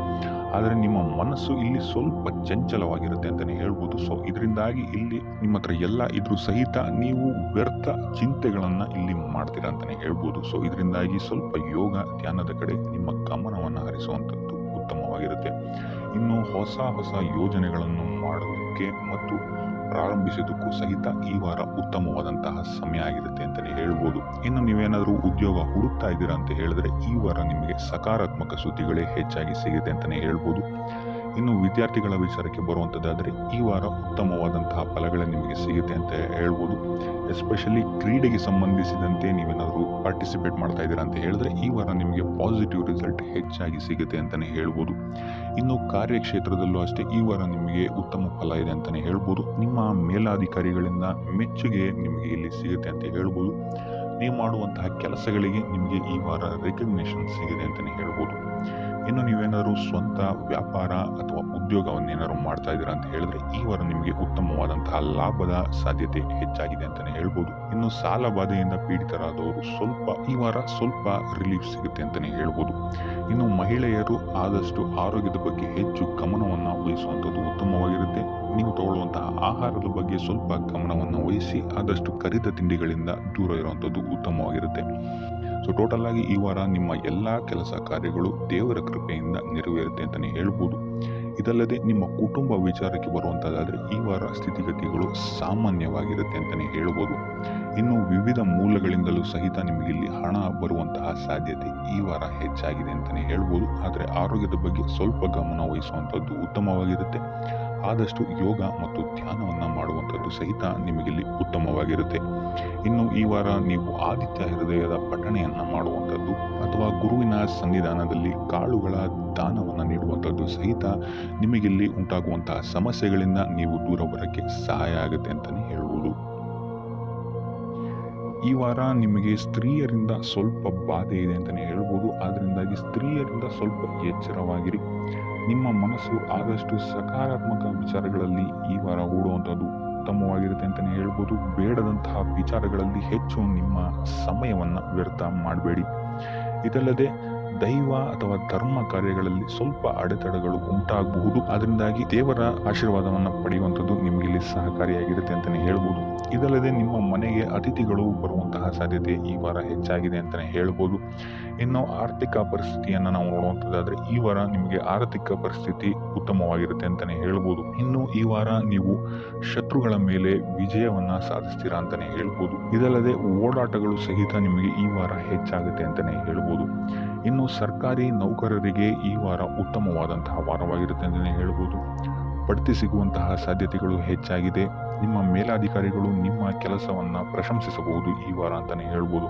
ಆದರೆ ನಿಮ್ಮ ಮನಸ್ಸು ಇಲ್ಲಿ ಸ್ವಲ್ಪ ಚಂಚಲವಾಗಿರುತ್ತೆ ಅಂತಲೇ ಹೇಳ್ಬೋದು. ಸೊ ಇದರಿಂದಾಗಿ ಇಲ್ಲಿ ನಿಮ್ಮ ಹತ್ರ ಎಲ್ಲ ಇದ್ರೂ ಸಹಿತ ನೀವು ವ್ಯರ್ಥ ಚಿಂತೆಗಳನ್ನು ಇಲ್ಲಿ ಮಾಡ್ತೀರಾ ಅಂತಲೇ ಹೇಳ್ಬೋದು. ಸೊ ಇದರಿಂದಾಗಿ ಸ್ವಲ್ಪ ಯೋಗ, ಧ್ಯಾನದ ಕಡೆ ನಿಮ್ಮ ಗಮನವನ್ನು ಹರಿಸುವಂಥದ್ದು ಉತ್ತಮವಾಗಿರುತ್ತೆ. ಇನ್ನು ಹೊಸ ಯೋಜನೆಗಳನ್ನು ಮಾಡೋದಕ್ಕೆ ಮತ್ತು ಪ್ರಾರಂಭಿಸೋದಕ್ಕೂ ಸಹಿತ ಈ ವಾರ ಉತ್ತಮವಾದಂತಹ ಸಮಯ ಆಗಿರುತ್ತೆ ಅಂತಲೇ ಹೇಳ್ಬೋದು. ಇನ್ನು ನೀವೇನಾದರೂ ಉದ್ಯೋಗ ಹುಡುಕ್ತಾ ಇದ್ದೀರಾ ಅಂತ ಹೇಳಿದ್ರೆ ಈ ವಾರ ನಿಮಗೆ ಸಕಾರಾತ್ಮಕ ಸುದ್ದಿಗಳೇ ಹೆಚ್ಚಾಗಿ ಸಿಗುತ್ತೆ ಅಂತಲೇ ಹೇಳ್ಬೋದು. ಇನ್ನು ವಿದ್ಯಾರ್ಥಿಗಳ ವಿಚಾರಕ್ಕೆ ಬರುವಂಥದ್ದಾದರೆ ಈ ವಾರ ಉತ್ತಮವಾದಂತಹ ಫಲಗಳೇ ನಿಮಗೆ ಸಿಗುತ್ತೆ ಅಂತ ಹೇಳ್ಬೋದು. ಎಸ್ಪೆಷಲಿ ಕ್ರೀಡೆಗೆ ಸಂಬಂಧಿಸಿದಂತೆ ನೀವೇನಾದರೂ ಪಾರ್ಟಿಸಿಪೇಟ್ ಮಾಡ್ತಾ ಇದ್ದೀರಾ ಅಂತ ಹೇಳಿದ್ರೆ ಈ ವಾರ ನಿಮಗೆ ಪಾಸಿಟಿವ್ ರಿಸಲ್ಟ್ ಹೆಚ್ಚಾಗಿ ಸಿಗುತ್ತೆ ಅಂತಲೇ ಹೇಳ್ಬೋದು. ಇನ್ನು ಕಾರ್ಯಕ್ಷೇತ್ರದಲ್ಲೂ ಅಷ್ಟೇ ಈ ವಾರ ನಿಮಗೆ ಉತ್ತಮ ಫಲ ಇದೆ ಅಂತಲೇ ಹೇಳ್ಬೋದು. ನಿಮ್ಮ ಮೇಲಾಧಿಕಾರಿಗಳಿಂದ ಮೆಚ್ಚುಗೆ ನಿಮಗೆ ಇಲ್ಲಿ ಸಿಗುತ್ತೆ ಅಂತ ಹೇಳ್ಬೋದು. ನೀವು ಮಾಡುವಂತಹ ಕೆಲಸಗಳಿಗೆ ನಿಮಗೆ ಈ ವಾರ ರೆಕಗ್ನೇಷನ್ ಸಿಗಿದೆ ಅಂತಲೇ ಹೇಳ್ಬೋದು. ಇನ್ನು ನೀವೇನಾದರೂ ಸ್ವಂತ ವ್ಯಾಪಾರ ಅಥವಾ ಉದ್ಯೋಗವನ್ನೇನಾದ್ರು ಮಾಡ್ತಾ ಇದ್ದೀರಾ ಅಂತ ಹೇಳಿದ್ರೆ ಈ ವಾರ ನಿಮಗೆ ಉತ್ತಮವಾದಂತಹ ಲಾಭದ ಸಾಧ್ಯತೆ ಹೆಚ್ಚಾಗಿದೆ ಅಂತಲೇ ಹೇಳ್ಬೋದು. ಇನ್ನು ಸಾಲ ಬಾಧೆಯಿಂದ ಪೀಡಿತರಾದವರು ಈ ವಾರ ಸ್ವಲ್ಪ ರಿಲೀಫ್ ಸಿಗುತ್ತೆ ಅಂತಲೇ ಹೇಳ್ಬೋದು. ಇನ್ನು ಮಹಿಳೆಯರು ಆದಷ್ಟು ಆರೋಗ್ಯದ ಬಗ್ಗೆ ಹೆಚ್ಚು ಗಮನವನ್ನು ವಹಿಸುವಂಥದ್ದು ಉತ್ತಮವಾಗಿರುತ್ತೆ. ನೀವು ತಗೊಳ್ಳುವಂತಹ ಆಹಾರದ ಬಗ್ಗೆ ಸ್ವಲ್ಪ ಗಮನವನ್ನು ವಹಿಸಿ ಆದಷ್ಟು ಕರಿದ ತಿಂಡಿಗಳಿಂದ ದೂರ ಇರುವಂಥದ್ದು ಉತ್ತಮವಾಗಿರುತ್ತೆ. ಸೊ ಟೋಟಲ್ ಆಗಿ ಈ ವಾರ ನಿಮ್ಮ ಎಲ್ಲ ಕೆಲಸ ಕಾರ್ಯಗಳು ದೇವರ ಕೃಪೆಯಿಂದ ನೆರವೇರುತ್ತೆ ಅಂತಲೇ ಹೇಳ್ಬೋದು. ಇದಲ್ಲದೆ ನಿಮ್ಮ ಕುಟುಂಬ ವಿಚಾರಕ್ಕೆ ಬರುವಂಥದ್ದಾದರೆ ಈ ವಾರ ಸ್ಥಿತಿಗತಿಗಳು ಸಾಮಾನ್ಯವಾಗಿರುತ್ತೆ ಅಂತಲೇ ಹೇಳ್ಬೋದು. ಇನ್ನು ವಿವಿಧ ಮೂಲಗಳಿಂದಲೂ ಸಹಿತ ನಿಮಗೆ ಇಲ್ಲಿ ಹಣ ಬರುವಂತಹ ಸಾಧ್ಯತೆ ಈ ವಾರ ಹೆಚ್ಚಾಗಿದೆ ಅಂತಲೇ ಹೇಳ್ಬೋದು. ಆದರೆ ಆರೋಗ್ಯದ ಬಗ್ಗೆ ಸ್ವಲ್ಪ ಗಮನ ವಹಿಸುವಂಥದ್ದು ಉತ್ತಮವಾಗಿರುತ್ತೆ. ಆದಷ್ಟು ಯೋಗ ಮತ್ತು ಧ್ಯಾನವನ್ನು ಮಾಡುವಂಥದ್ದು ಸಹಿತ ನಿಮಗಿಲ್ಲಿ ಉತ್ತಮವಾಗಿರುತ್ತೆ. ಇನ್ನು ಈ ವಾರ ನೀವು ಆದಿತ್ಯ ಹೃದಯದ ಪಠಣೆಯನ್ನು ಮಾಡುವಂಥದ್ದು ಅಥವಾ ಗುರುವಿನ ಸನ್ನಿಧಾನದಲ್ಲಿ ಕಾಳುಗಳ ದಾನವನ್ನು ನೀಡುವಂಥದ್ದು ಸಹಿತ ನಿಮಗಿಲ್ಲಿ ಉಂಟಾಗುವಂತಹ ಸಮಸ್ಯೆಗಳಿಂದ ನೀವು ದೂರ ಬರೋಕ್ಕೆ ಸಹಾಯ ಆಗುತ್ತೆ ಅಂತಲೇ ಹೇಳ್ಬೋದು. ಈ ವಾರ ನಿಮಗೆ ಸ್ತ್ರೀಯರಿಂದ ಸ್ವಲ್ಪ ಬಾಧೆ ಇದೆ ಅಂತಲೇ ಹೇಳ್ಬೋದು. ಆದ್ದರಿಂದಾಗಿ ಸ್ತ್ರೀಯರಿಂದ ಸ್ವಲ್ಪ ಎಚ್ಚರವಾಗಿರಿ. ನಿಮ್ಮ ಮನಸ್ಸು ಆದಷ್ಟು ಸಕಾರಾತ್ಮಕ ವಿಚಾರಗಳಲ್ಲಿ ಈ ವಾರ ಓಡುವಂಥದ್ದು ಉತ್ತಮವಾಗಿರುತ್ತೆ ಅಂತಲೇ ಹೇಳ್ಬೋದು. ಬೇಡದಂತಹ ವಿಚಾರಗಳಲ್ಲಿ ಹೆಚ್ಚು ನಿಮ್ಮ ಸಮಯವನ್ನು ವ್ಯರ್ಥ ಮಾಡಬೇಡಿ. ಇದಲ್ಲದೆ ದೈವ ಅಥವಾ ಧರ್ಮ ಕಾರ್ಯಗಳಲ್ಲಿ ಸ್ವಲ್ಪ ಅಡೆತಡೆಗಳು ಉಂಟಾಗಬಹುದು. ಅದರಿಂದಾಗಿ ದೇವರ ಆಶೀರ್ವಾದವನ್ನು ಪಡೆಯುವಂಥದ್ದು ನಿಮಗಿಲ್ಲಿ ಸಹಕಾರಿಯಾಗಿರುತ್ತೆ ಅಂತಲೇ ಹೇಳ್ಬೋದು. ಇದಲ್ಲದೆ ನಿಮ್ಮ ಮನೆಗೆ ಅತಿಥಿಗಳು ಬರುವಂತಹ ಸಾಧ್ಯತೆ ಈ ವಾರ ಹೆಚ್ಚಾಗಿದೆ ಅಂತಲೇ ಹೇಳ್ಬೋದು. ಇನ್ನು ಆರ್ಥಿಕ ಪರಿಸ್ಥಿತಿಯನ್ನು ನಾವು ನೋಡುವಂಥದ್ದಾದರೆ ಈ ವಾರ ನಿಮಗೆ ಆರ್ಥಿಕ ಪರಿಸ್ಥಿತಿ ಉತ್ತಮವಾಗಿರುತ್ತೆ ಅಂತಲೇ ಹೇಳ್ಬೋದು. ಇನ್ನು ಈ ವಾರ ನೀವು ಶತ್ರುಗಳ ಮೇಲೆ ವಿಜಯವನ್ನು ಸಾಧಿಸ್ತೀರಾ ಅಂತಲೇ ಹೇಳ್ಬೋದು. ಇದಲ್ಲದೆ ಓಡಾಟಗಳು ಸಹಿತ ನಿಮಗೆ ಈ ವಾರ ಹೆಚ್ಚಾಗುತ್ತೆ ಅಂತಲೇ ಹೇಳ್ಬೋದು. ಇನ್ನು ಸರ್ಕಾರಿ ನೌಕರರಿಗೆ ಈ ವಾರ ಉತ್ತಮವಾದಂತಹ ವಾರವಾಗಿರುತ್ತೆ ಅಂತಲೇ ಹೇಳ್ಬೋದು. ಬಡ್ತಿ ಸಿಗುವಂತಹ ಸಾಧ್ಯತೆಗಳು ಹೆಚ್ಚಾಗಿದೆ. ನಿಮ್ಮ ಮೇಲಾಧಿಕಾರಿಗಳು ನಿಮ್ಮ ಕೆಲಸವನ್ನು ಪ್ರಶಂಸಿಸಬಹುದು ಈ ವಾರ ಅಂತಲೇ ಹೇಳ್ಬೋದು.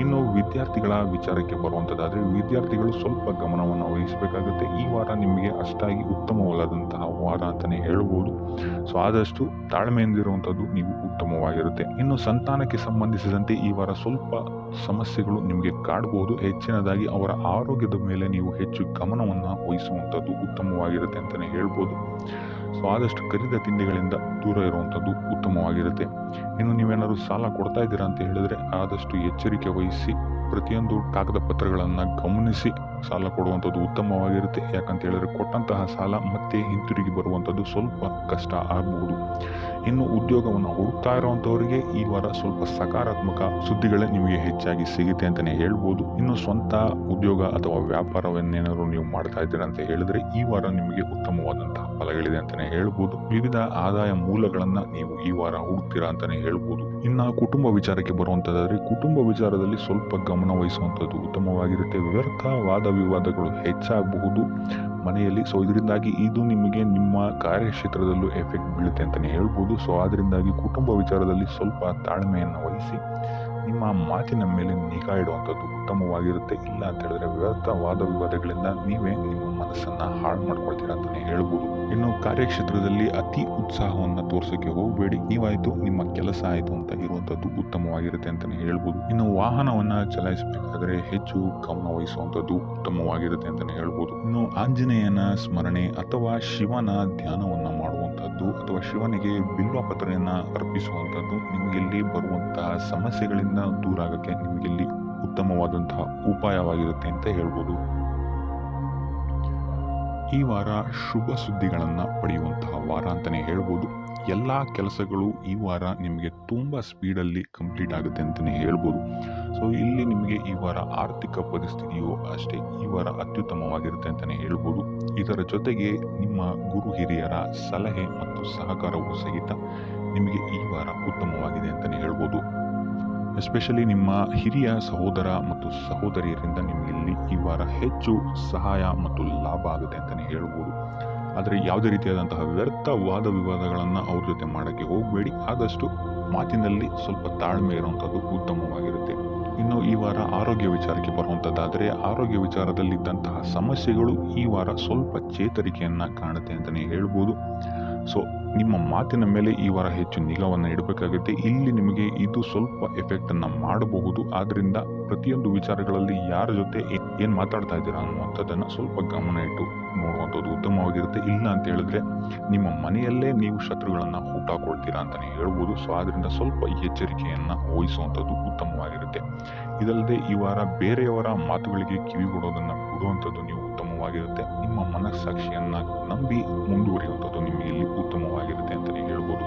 ಇನ್ನು ವಿದ್ಯಾರ್ಥಿಗಳ ವಿಚಾರಕ್ಕೆ ಬರುವಂಥದ್ದಾದರೆ ವಿದ್ಯಾರ್ಥಿಗಳು ಸ್ವಲ್ಪ ಗಮನವನ್ನು ವಹಿಸಬೇಕಾಗುತ್ತೆ. ಈ ವಾರ ನಿಮಗೆ ಅಷ್ಟಾಗಿ ಉತ್ತಮವಲ್ಲದಂತಹ ವಾರ ಅಂತಲೇ ಹೇಳ್ಬೋದು. ಸೊ ಆದಷ್ಟು ತಾಳ್ಮೆಯಿಂದಿರುವಂಥದ್ದು ನೀವು ಉತ್ತಮವಾಗಿರುತ್ತೆ. ಇನ್ನು ಸಂತಾನಕ್ಕೆ ಸಂಬಂಧಿಸಿದಂತೆ ಈ ವಾರ ಸ್ವಲ್ಪ ಸಮಸ್ಯೆಗಳು ನಿಮಗೆ ಕಾಡಬಹುದು. ಹೆಚ್ಚಿನದಾಗಿ ಅವರ ಆರೋಗ್ಯದ ಮೇಲೆ ನೀವು ಹೆಚ್ಚು ಗಮನವನ್ನು ವಹಿಸುವಂಥದ್ದು ಉತ್ತಮವಾಗಿರುತ್ತೆ ಅಂತಲೇ ಹೇಳ್ಬೋದು. ಸೊ ಆದಷ್ಟು ಕರಿದ ತಿಂಡಿಗಳಿಂದ ದೂರ ಇರುವಂಥದ್ದು ಉತ್ತಮವಾಗಿರುತ್ತೆ. ಇನ್ನು ನೀವೇನಾದ್ರು ಸಾಲ ಕೊಡ್ತಾ ಇದ್ದೀರಾ ಅಂತ ಹೇಳಿದ್ರೆ ಆದಷ್ಟು ಎಚ್ಚರಿಕೆ ವಹಿಸಿ ಪ್ರತಿಯೊಂದು ಕಾಗದ ಪತ್ರಗಳನ್ನು ಗಮನಿಸಿ ಸಾಲ ಕೊಡುವಂಥದ್ದು ಉತ್ತಮವಾಗಿರುತ್ತೆ. ಯಾಕಂತ ಹೇಳಿದ್ರೆ ಕೊಟ್ಟಂತಹ ಸಾಲ ಮತ್ತೆ ಹಿಂತಿರುಗಿ ಬರುವಂಥದ್ದು ಸ್ವಲ್ಪ ಕಷ್ಟ ಆಗಬಹುದು. ಇನ್ನು ಉದ್ಯೋಗವನ್ನು ಹುಡುಕ್ತಾ ಇರುವಂಥವರಿಗೆ ಈ ವಾರ ಸ್ವಲ್ಪ ಸಕಾರಾತ್ಮಕ ಸುದ್ದಿಗಳೇ ನಿಮಗೆ ಹೆಚ್ಚಾಗಿ ಸಿಗುತ್ತೆ ಅಂತಲೇ ಹೇಳ್ಬೋದು. ಇನ್ನು ಸ್ವಂತ ಉದ್ಯೋಗ ಅಥವಾ ವ್ಯಾಪಾರವನ್ನೇನಾದ್ರು ನೀವು ಮಾಡ್ತಾ ಇದ್ದೀರಾ ಅಂತ ಹೇಳಿದ್ರೆ ಈ ವಾರ ನಿಮಗೆ ಉತ್ತಮವಾದಂತಹ ಫಲಗಳಿದೆ ಅಂತಲೇ ಹೇಳ್ಬೋದು. ವಿವಿಧ ಆದಾಯ ಮೂಲಗಳನ್ನು ನೀವು ಈ ವಾರ ಹುಡುಕ್ತೀರಾ ಅಂತಲೇ ಹೇಳ್ಬೋದು. ಇನ್ನು ಕುಟುಂಬ ವಿಚಾರಕ್ಕೆ ಬರುವಂಥದ್ದಾದರೆ ಕುಟುಂಬ ವಿಚಾರದಲ್ಲಿ ಸ್ವಲ್ಪ ಗಮನ ವಹಿಸುವಂಥದ್ದು ಉತ್ತಮವಾಗಿರುತ್ತೆ. ವ್ಯರ್ಥ ವಾದ ವಿವಾದಗಳು ಹೆಚ್ಚಾಗಬಹುದು ಮನೆಯಲ್ಲಿ. ಸೊ ಇದರಿಂದಾಗಿ ಇದು ನಿಮಗೆ ನಿಮ್ಮ ಕಾರ್ಯಕ್ಷೇತ್ರದಲ್ಲೂ ಎಫೆಕ್ಟ್ ಬೀಳುತ್ತೆ ಅಂತಲೇ ಹೇಳ್ಬೋದು. ಸೊ ಅದರಿಂದಾಗಿ ಕುಟುಂಬ ವಿಚಾರದಲ್ಲಿ ಸ್ವಲ್ಪ ತಾಳ್ಮೆಯನ್ನು ವಹಿಸಿ ನಿಮ್ಮ ಮಾತಿನ ಮೇಲೆ ನಿಗಾ ಇಡುವಂಥದ್ದು ಉತ್ತಮವಾಗಿರುತ್ತೆ. ಇಲ್ಲ ಅಂತ ಹೇಳಿದ್ರೆ ವ್ಯರ್ಥ ವಾದ ವಿವಾದಗಳಿಂದ ನೀವೇ ನಿಮ್ಮ ಮನಸ್ಸನ್ನು ಹಾಳು ಮಾಡ್ಕೊಳ್ತೀರಾ ಅಂತಲೇ ಹೇಳ್ಬೋದು. ಇನ್ನು ಕಾರ್ಯಕ್ಷೇತ್ರದಲ್ಲಿ ಅತಿ ಉತ್ಸಾಹವನ್ನು ತೋರಿಸೋಕೆ ಹೋಗಬೇಡಿ. ನೀವಾಯಿತು ನಿಮ್ಮ ಕೆಲಸ ಆಯಿತು ಅಂತ ಇರುವಂಥದ್ದು ಉತ್ತಮವಾಗಿರುತ್ತೆ ಅಂತಲೇ ಹೇಳ್ಬೋದು. ಇನ್ನು ವಾಹನವನ್ನು ಚಲಾಯಿಸಬೇಕಾದ್ರೆ ಹೆಚ್ಚು ಗಮನ ವಹಿಸುವಂಥದ್ದು ಉತ್ತಮವಾಗಿರುತ್ತೆ ಅಂತಲೇ ಹೇಳ್ಬೋದು. ಇನ್ನು ಆಂಜನೇಯನ ಸ್ಮರಣೆ ಅಥವಾ ಶಿವನ ಧ್ಯಾನವನ್ನು ಮಾಡುವಂಥದ್ದು ಅಥವಾ ಶಿವನಿಗೆ ಬಿಲ್ವಪತ್ರೆಯನ್ನು ಅರ್ಪಿಸುವಂಥದ್ದು ನಿಮಗಿಲ್ಲಿ ಬರುವಂತಹ ಸಮಸ್ಯೆಗಳಿಂದ ದೂರ ಆಗೋಕ್ಕೆ ನಿಮಗಿಲ್ಲಿ ಉತ್ತಮವಾದಂತಹ ಉಪಾಯವಾಗಿರುತ್ತೆ ಅಂತ ಹೇಳ್ಬೋದು. ಈ ವಾರ ಶುಭ ಸುದ್ದಿಗಳನ್ನು ಪಡೆಯುವಂತಹ ವಾರ ಅಂತಲೇ ಹೇಳ್ಬೋದು. ಎಲ್ಲ ಕೆಲಸಗಳು ಈ ವಾರ ನಿಮಗೆ ತುಂಬ ಸ್ಪೀಡಲ್ಲಿ ಕಂಪ್ಲೀಟ್ ಆಗುತ್ತೆ ಅಂತಲೇ ಹೇಳ್ಬೋದು. ಸೊ ಇಲ್ಲಿ ನಿಮಗೆ ಈ ವಾರ ಆರ್ಥಿಕ ಪರಿಸ್ಥಿತಿಯು ಅಷ್ಟೇ ಈ ವಾರ ಅತ್ಯುತ್ತಮವಾಗಿರುತ್ತೆ ಅಂತಲೇ ಹೇಳ್ಬೋದು. ಇದರ ಜೊತೆಗೆ ನಿಮ್ಮ ಗುರು ಹಿರಿಯರ ಸಲಹೆ ಮತ್ತು ಸಹಕಾರವೂ ಸಹಿತ ನಿಮಗೆ ಈ ವಾರ ಉತ್ತಮವಾಗಿದೆ ಅಂತಲೇ ಹೇಳ್ಬೋದು. ಎಸ್ಪೆಷಲಿ ನಿಮ್ಮ ಹಿರಿಯ ಸಹೋದರ ಮತ್ತು ಸಹೋದರಿಯರಿಂದ ನಿಮಗಿಲ್ಲಿ ಈ ವಾರ ಹೆಚ್ಚು ಸಹಾಯ ಮತ್ತು ಲಾಭ ಆಗುತ್ತೆ ಅಂತಲೇ ಹೇಳ್ಬೋದು. ಆದರೆ ಯಾವುದೇ ರೀತಿಯಾದಂತಹ ವ್ಯರ್ಥ ವಾದ ವಿವಾದಗಳನ್ನು ಅವ್ರ ಜೊತೆ ಮಾಡೋಕ್ಕೆ ಹೋಗಬೇಡಿ. ಆದಷ್ಟು ಮಾತಿನಲ್ಲಿ ಸ್ವಲ್ಪ ತಾಳ್ಮೆ ಇರುವಂಥದ್ದು ಉತ್ತಮವಾಗಿರುತ್ತೆ. ಇನ್ನು ಈ ವಾರ ಆರೋಗ್ಯ ವಿಚಾರಕ್ಕೆ ಬರುವಂಥದ್ದಾದರೆ ಆರೋಗ್ಯ ವಿಚಾರದಲ್ಲಿದ್ದಂತಹ ಸಮಸ್ಯೆಗಳು ಈ ವಾರ ಸ್ವಲ್ಪ ಚೇತರಿಕೆಯನ್ನು ಕಾಣುತ್ತೆ ಅಂತಲೇ ಹೇಳ್ಬೋದು. ಸೊ ನಿಮ್ಮ ಮಾತಿನ ಮೇಲೆ ಈ ವಾರ ಹೆಚ್ಚು ನಿಗಾವನ್ನು ಇಡಬೇಕಾಗುತ್ತೆ. ಇಲ್ಲಿ ನಿಮಗೆ ಇದು ಸ್ವಲ್ಪ ಎಫೆಕ್ಟನ್ನು ಮಾಡಬಹುದು. ಆದ್ದರಿಂದ ಪ್ರತಿಯೊಂದು ವಿಚಾರಗಳಲ್ಲಿ ಯಾರ ಜೊತೆ ಏನು ಮಾತಾಡ್ತಾ ಇದ್ದೀರಾ ಅನ್ನುವಂಥದ್ದನ್ನು ಸ್ವಲ್ಪ ಗಮನ ಇಟ್ಟು ನೋಡುವಂಥದ್ದು ಉತ್ತಮವಾಗಿರುತ್ತೆ. ಇಲ್ಲ ಅಂತ ಹೇಳಿದ್ರೆ ನಿಮ್ಮ ಮನೆಯಲ್ಲೇ ನೀವು ಶತ್ರುಗಳನ್ನು ಹುಟ್ಟಾಕೊಳ್ತೀರಾ ಅಂತಲೇ ಹೇಳ್ಬೋದು. ಸೊ ಆದ್ದರಿಂದ ಸ್ವಲ್ಪ ಎಚ್ಚರಿಕೆಯನ್ನು ವಹಿಸುವಂಥದ್ದು ಉತ್ತಮವಾಗಿರುತ್ತೆ. ಇದಲ್ಲದೆ ಈ ವಾರ ಬೇರೆಯವರ ಮಾತುಗಳಿಗೆ ಕಿವಿಗೊಡೋದನ್ನು ಬಿಡುವಂಥದ್ದು ನೀವು ಉತ್ತಮವಾಗಿರುತ್ತೆ. ನಿಮ್ಮ ಮನಸ್ಸಾಕ್ಷಿಯನ್ನು ನಂಬಿ ಮುಂದುವರಿಯುವಂಥದ್ದು ನಿಮಗೆ ಇಲ್ಲಿ ಉತ್ತಮವಾಗಿರುತ್ತೆ ಅಂತಲೇ ಹೇಳ್ಬೋದು.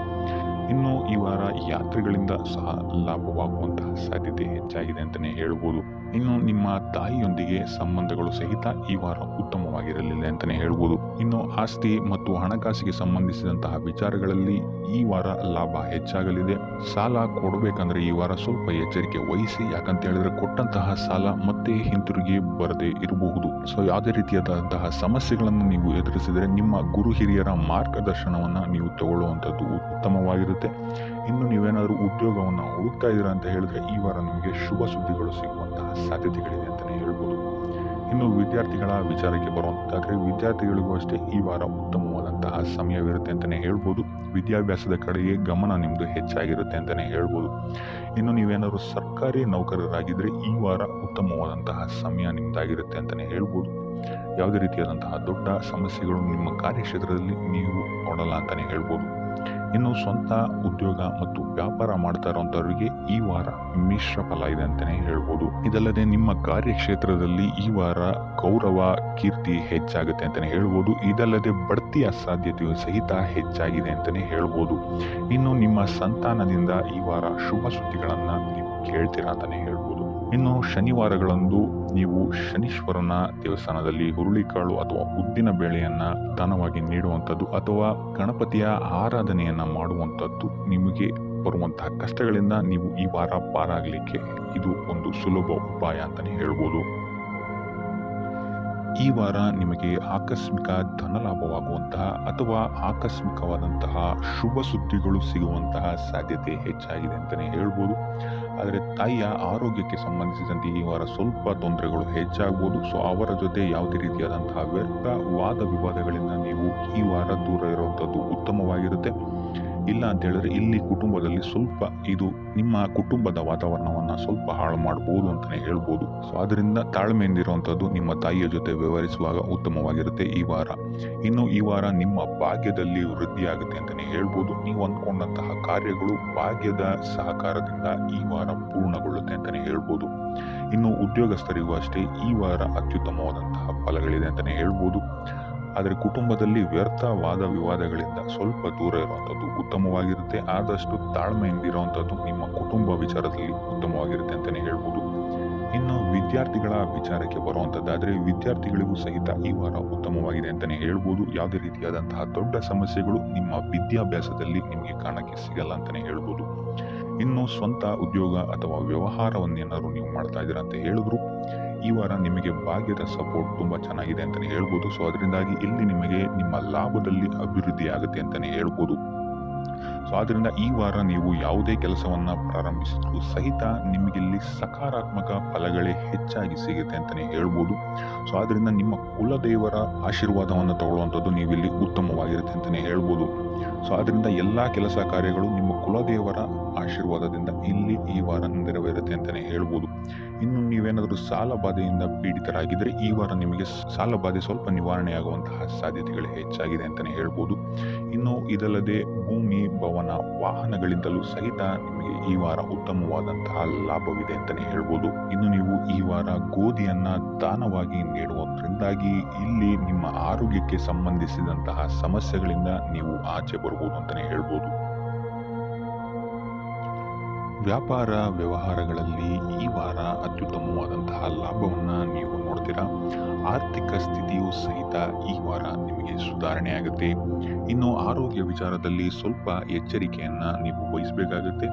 ಇನ್ನು ಈ ವಾರ ಯಾತ್ರೆಗಳಿಂದ ಸಹ ಲಾಭವಾಗುವಂತಹ ಸಾಧ್ಯತೆ ಹೆಚ್ಚಾಗಿದೆ ಅಂತಲೇ ಹೇಳ್ಬೋದು. ಇನ್ನು ನಿಮ್ಮ ತಾಯಿಯೊಂದಿಗೆ ಸಂಬಂಧಗಳು ಸಹಿತ ಈ ವಾರ ಉತ್ತಮವಾಗಿರಲಿಲ್ಲ ಅಂತಲೇ ಹೇಳ್ಬೋದು. ಇನ್ನು ಆಸ್ತಿ ಮತ್ತು ಹಣಕಾಸಿಗೆ ಸಂಬಂಧಿಸಿದಂತಹ ವಿಚಾರಗಳಲ್ಲಿ ಈ ವಾರ ಲಾಭ ಹೆಚ್ಚಾಗಲಿದೆ. ಸಾಲ ಕೊಡಬೇಕಂದ್ರೆ ಈ ವಾರ ಸ್ವಲ್ಪ ಎಚ್ಚರಿಕೆ ವಹಿಸಿ, ಯಾಕಂತ ಹೇಳಿದ್ರೆ ಕೊಟ್ಟಂತಹ ಸಾಲ ಮತ್ತೆ ಹಿಂತಿರುಗಿ ಬರದೇ ಇರಬಹುದು. ಸೊ ಯಾವುದೇ ರೀತಿಯಾದಂತಹ ಸಮಸ್ಯೆಗಳನ್ನು ನೀವು ಎದುರಿಸಿದರೆ ನಿಮ್ಮ ಗುರು ಹಿರಿಯರ ಮಾರ್ಗದರ್ಶನವನ್ನು ನೀವು ತಗೊಳ್ಳುವಂಥದ್ದು ಉತ್ತಮವಾಗಿರುತ್ತೆ. ಇನ್ನು ನೀವೇನಾದರೂ ಉದ್ಯೋಗವನ್ನು ಹುಡುಕ್ತಾ ಇದ್ದೀರಾ ಅಂತ ಹೇಳಿದ್ರೆ ಈ ವಾರ ನಿಮಗೆ ಶುಭ ಸುದ್ದಿಗಳು ಸಿಗುವಂತಹ ಸಾಧ್ಯತೆಗಳಿದೆ ಅಂತಲೇ ಹೇಳ್ಬೋದು. ಇನ್ನು ವಿದ್ಯಾರ್ಥಿಗಳ ವಿಚಾರಕ್ಕೆ ಬರುವಂತಾದ್ರೆ ವಿದ್ಯಾರ್ಥಿಗಳಿಗೂ ಅಷ್ಟೇ ಈ ವಾರ ಉತ್ತಮವಾದಂತಹ ಸಮಯವಿರುತ್ತೆ ಅಂತಲೇ ಹೇಳ್ಬೋದು. ವಿದ್ಯಾಭ್ಯಾಸದ ಕಡೆಗೆ ಗಮನ ನಿಮ್ಮದು ಹೆಚ್ಚಾಗಿರುತ್ತೆ ಅಂತಲೇ ಹೇಳ್ಬೋದು. ಇನ್ನು ನೀವೇನಾದರೂ ಸರ್ಕಾರಿ ನೌಕರರಾಗಿದ್ದರೆ ಈ ವಾರ ಉತ್ತಮವಾದಂತಹ ಸಮಯ ನಿಮ್ಮದಾಗಿರುತ್ತೆ ಅಂತಲೇ ಹೇಳ್ಬೋದು. ಯಾವುದೇ ರೀತಿಯಾದಂತಹ ದೊಡ್ಡ ಸಮಸ್ಯೆಗಳು ನಿಮ್ಮ ಕಾರ್ಯಕ್ಷೇತ್ರದಲ್ಲಿ ನೀವು ನೋಡಲ್ಲ ಅಂತಲೇ ಹೇಳ್ಬೋದು. ಇನ್ನು ಸ್ವಂತ ಉದ್ಯೋಗ ಮತ್ತು ವ್ಯಾಪಾರ ಮಾಡ್ತಾ ಇರುವಂಥವರಿಗೆ ಈ ವಾರ ಮಿಶ್ರ ಫಲ ಇದೆ ಅಂತಲೇ ಹೇಳ್ಬೋದು. ಇದಲ್ಲದೆ ನಿಮ್ಮ ಕಾರ್ಯಕ್ಷೇತ್ರದಲ್ಲಿ ಈ ವಾರ ಗೌರವ ಕೀರ್ತಿ ಹೆಚ್ಚಾಗುತ್ತೆ ಅಂತಲೇ ಹೇಳ್ಬೋದು. ಇದಲ್ಲದೆ ಬಡ್ತಿಯ ಸಾಧ್ಯತೆಯು ಸಹಿತ ಹೆಚ್ಚಾಗಿದೆ ಅಂತಲೇ ಹೇಳ್ಬೋದು. ಇನ್ನು ನಿಮ್ಮ ಸಂತಾನದಿಂದ ಈ ವಾರ ಶುಭ ಸುದ್ದಿಗಳನ್ನು ನೀವು ಕೇಳ್ತೀರಾ ಅಂತಲೇ ಹೇಳ್ಬೋದು. ಇನ್ನು ಶನಿವಾರಗಳಂದು ನೀವು ಶನೀಶ್ವರನ ದೇವಸ್ಥಾನದಲ್ಲಿ ಹುರುಳಿಕಾಳು ಅಥವಾ ಉದ್ದಿನ ಬೇಳೆಯನ್ನ ದಾನವಾಗಿ ನೀಡುವಂಥದ್ದು ಅಥವಾ ಗಣಪತಿಯ ಆರಾಧನೆಯನ್ನ ಮಾಡುವಂಥದ್ದು ನಿಮಗೆ ಬರುವಂತಹ ಕಷ್ಟಗಳಿಂದ ನೀವು ಈ ವಾರ ಪಾರಾಗಲಿಕ್ಕೆ ಇದು ಒಂದು ಸುಲಭ ಉಪಾಯ ಅಂತಲೇ ಹೇಳ್ಬೋದು. ಈ ವಾರ ನಿಮಗೆ ಆಕಸ್ಮಿಕ ಧನಲಾಭವಾಗುವಂತಹ ಅಥವಾ ಆಕಸ್ಮಿಕವಾದಂತಹ ಶುಭ ಸುದ್ದಿಗಳು ಸಿಗುವಂತಹ ಸಾಧ್ಯತೆ ಹೆಚ್ಚಾಗಿದೆ ಅಂತಲೇ ಹೇಳ್ಬೋದು. ಆದರೆ ತಾಯಿಯ ಆರೋಗ್ಯಕ್ಕೆ ಸಂಬಂಧಿಸಿದಂತೆ ಈ ವಾರ ಸ್ವಲ್ಪ ತೊಂದರೆಗಳು ಹೆಚ್ಚಾಗ್ಬೋದು. ಸೊ ಅವರ ಜೊತೆ ಯಾವುದೇ ರೀತಿಯಾದಂತಹ ವ್ಯರ್ಥ ವಾದ ವಿವಾದಗಳಿಂದ ನೀವು ಈ ವಾರ ದೂರ ಇರುವಂಥದ್ದು ಉತ್ತಮವಾಗಿರುತ್ತೆ. ಇಲ್ಲ ಅಂತ ಹೇಳಿದ್ರೆ ಇಲ್ಲಿ ಕುಟುಂಬದಲ್ಲಿ ಸ್ವಲ್ಪ ಇದು ನಿಮ್ಮ ಕುಟುಂಬದ ವಾತಾವರಣವನ್ನು ಸ್ವಲ್ಪ ಹಾಳು ಮಾಡಬಹುದು ಅಂತಲೇ ಹೇಳ್ಬೋದು. ಸೊ ಅದರಿಂದ ತಾಳ್ಮೆಯಿಂದಿರುವಂಥದ್ದು ನಿಮ್ಮ ತಾಯಿಯ ಜೊತೆ ವ್ಯವಹರಿಸುವಾಗ ಉತ್ತಮವಾಗಿರುತ್ತೆ ಈ ವಾರ. ಇನ್ನು ಈ ವಾರ ನಿಮ್ಮ ಭಾಗ್ಯದಲ್ಲಿ ವೃದ್ಧಿಯಾಗುತ್ತೆ ಅಂತಲೇ ಹೇಳ್ಬೋದು. ನೀವು ಅಂದ್ಕೊಂಡಂತಹ ಕಾರ್ಯಗಳು ಭಾಗ್ಯದ ಸಹಕಾರದಿಂದ ಈ ವಾರ ಪೂರ್ಣಗೊಳ್ಳುತ್ತೆ ಅಂತಲೇ ಹೇಳ್ಬೋದು. ಇನ್ನು ಉದ್ಯೋಗಸ್ಥರಿಗೂ ಅಷ್ಟೇ ಈ ವಾರ ಅತ್ಯುತ್ತಮವಾದಂತಹ ಫಲಗಳಿದೆ ಅಂತಲೇ ಹೇಳ್ಬೋದು. ಆದರೆ ಕುಟುಂಬದಲ್ಲಿ ವ್ಯರ್ಥ ವಾದ ವಿವಾದಗಳಿಂದ ಸ್ವಲ್ಪ ದೂರ ಇರುವಂಥದ್ದು ಉತ್ತಮವಾಗಿರುತ್ತೆ. ಆದಷ್ಟು ತಾಳ್ಮೆಯಿಂದಿರುವಂಥದ್ದು ನಿಮ್ಮ ಕುಟುಂಬ ವಿಚಾರದಲ್ಲಿ ಉತ್ತಮವಾಗಿರುತ್ತೆ ಅಂತಲೇ ಹೇಳ್ಬೋದು. ಇನ್ನು ವಿದ್ಯಾರ್ಥಿಗಳ ವಿಚಾರಕ್ಕೆ ಬರುವಂಥದ್ದಾದರೆ ವಿದ್ಯಾರ್ಥಿಗಳಿಗೂ ಸಹಿತ ಈ ವಾರ ಉತ್ತಮವಾಗಿದೆ ಅಂತಲೇ ಹೇಳ್ಬೋದು. ಯಾವುದೇ ರೀತಿಯಾದಂತಹ ದೊಡ್ಡ ಸಮಸ್ಯೆಗಳು ನಿಮ್ಮ ವಿದ್ಯಾಭ್ಯಾಸದಲ್ಲಿ ನಿಮಗೆ ಕಾಣಕ್ಕೆ ಸಿಗಲ್ಲ ಅಂತಲೇ ಹೇಳ್ಬೋದು. ಇನ್ನು ಸ್ವಂತ ಉದ್ಯೋಗ ಅಥವಾ ವ್ಯವಹಾರವನ್ನೇನಾದ್ರು ನೀವು ಮಾಡ್ತಾ ಇದ್ದೀರಾ ಅಂತ ಹೇಳಿದ್ರು ಈ ವಾರ ನಿಮಗೆ ಭಾಗ್ಯದ ಸಪೋರ್ಟ್ ತುಂಬ ಚೆನ್ನಾಗಿದೆ ಅಂತಲೇ ಹೇಳ್ಬೋದು. ಸೊ ಅದರಿಂದಾಗಿ ಇಲ್ಲಿ ನಿಮಗೆ ನಿಮ್ಮ ಲಾಭದಲ್ಲಿ ಅಭಿವೃದ್ಧಿ ಆಗುತ್ತೆ ಅಂತಲೇ ಹೇಳ್ಬೋದು. ಸೊ ಆದ್ದರಿಂದ ಈ ವಾರ ನೀವು ಯಾವುದೇ ಕೆಲಸವನ್ನು ಪ್ರಾರಂಭಿಸಿದ್ರು ಸಹಿತ ನಿಮಗಿಲ್ಲಿ ಸಕಾರಾತ್ಮಕ ಫಲಗಳೇ ಹೆಚ್ಚಾಗಿ ಸಿಗುತ್ತೆ ಅಂತಲೇ ಹೇಳ್ಬೋದು. ಸೊ ಆದ್ದರಿಂದ ನಿಮ್ಮ ಕುಲದೇವರ ಆಶೀರ್ವಾದವನ್ನು ತಗೊಳ್ಳುವಂಥದ್ದು ನೀವಿಲ್ಲಿ ಉತ್ತಮವಾಗಿರುತ್ತೆ ಅಂತಲೇ ಹೇಳ್ಬೋದು. ಸೊ ಅದರಿಂದ ಎಲ್ಲ ಕೆಲಸ ಕಾರ್ಯಗಳು ನಿಮ್ಮ ಕುಲದೇವರ ಆಶೀರ್ವಾದದಿಂದ ಇಲ್ಲಿ ಈ ವಾರ ನೆರವೇರುತ್ತೆ ಅಂತಲೇ ಹೇಳ್ಬೋದು. ಇನ್ನು ನೀವೇನಾದರೂ ಸಾಲ ಬಾಧೆಯಿಂದ ಪೀಡಿತರಾಗಿದ್ದರೆ ಈ ವಾರ ನಿಮಗೆ ಸಾಲ ಬಾಧೆ ಸ್ವಲ್ಪ ನಿವಾರಣೆಯಾಗುವಂತಹ ಸಾಧ್ಯತೆಗಳು ಹೆಚ್ಚಾಗಿದೆ ಅಂತಲೇ ಹೇಳ್ಬೋದು. ಇನ್ನು ಇದಲ್ಲದೆ ಭೂಮಿ, ಭವನ, ವಾಹನಗಳಿಂದಲೂ ಸಹಿತ ನಿಮಗೆ ಈ ವಾರ ಉತ್ತಮವಾದಂತಹ ಲಾಭವಿದೆ ಅಂತಲೇ ಹೇಳ್ಬೋದು. ಇನ್ನು ನೀವು ಈ ವಾರ ಗೋಧಿಯನ್ನ ದಾನವಾಗಿ ನೀಡುವುದರಿಂದಾಗಿ ಇಲ್ಲಿ ನಿಮ್ಮ ಆರೋಗ್ಯಕ್ಕೆ ಸಂಬಂಧಿಸಿದಂತಹ ಸಮಸ್ಯೆಗಳಿಂದ ನೀವು ಆಚೆ ಬರಬಹುದು ಅಂತಲೇ ಹೇಳ್ಬೋದು. ವ್ಯಾಪಾರ ವ್ಯವಹಾರಗಳಲ್ಲಿ ಈ ವಾರ ಅತ್ಯುತ್ತಮವಾದಂತಹ ಲಾಭವನ್ನು ನೀವು ನೋಡ್ತೀರಾ. ಆರ್ಥಿಕ ಸ್ಥಿತಿಯು ಸಹಿತ ಈ ವಾರ ನಿಮಗೆ ಸುಧಾರಣೆ ಆಗುತ್ತೆ. ಇನ್ನು ಆರೋಗ್ಯ ವಿಚಾರದಲ್ಲಿ ಸ್ವಲ್ಪ ಎಚ್ಚರಿಕೆಯನ್ನು ನೀವು ವಹಿಸಬೇಕಾಗುತ್ತೆ.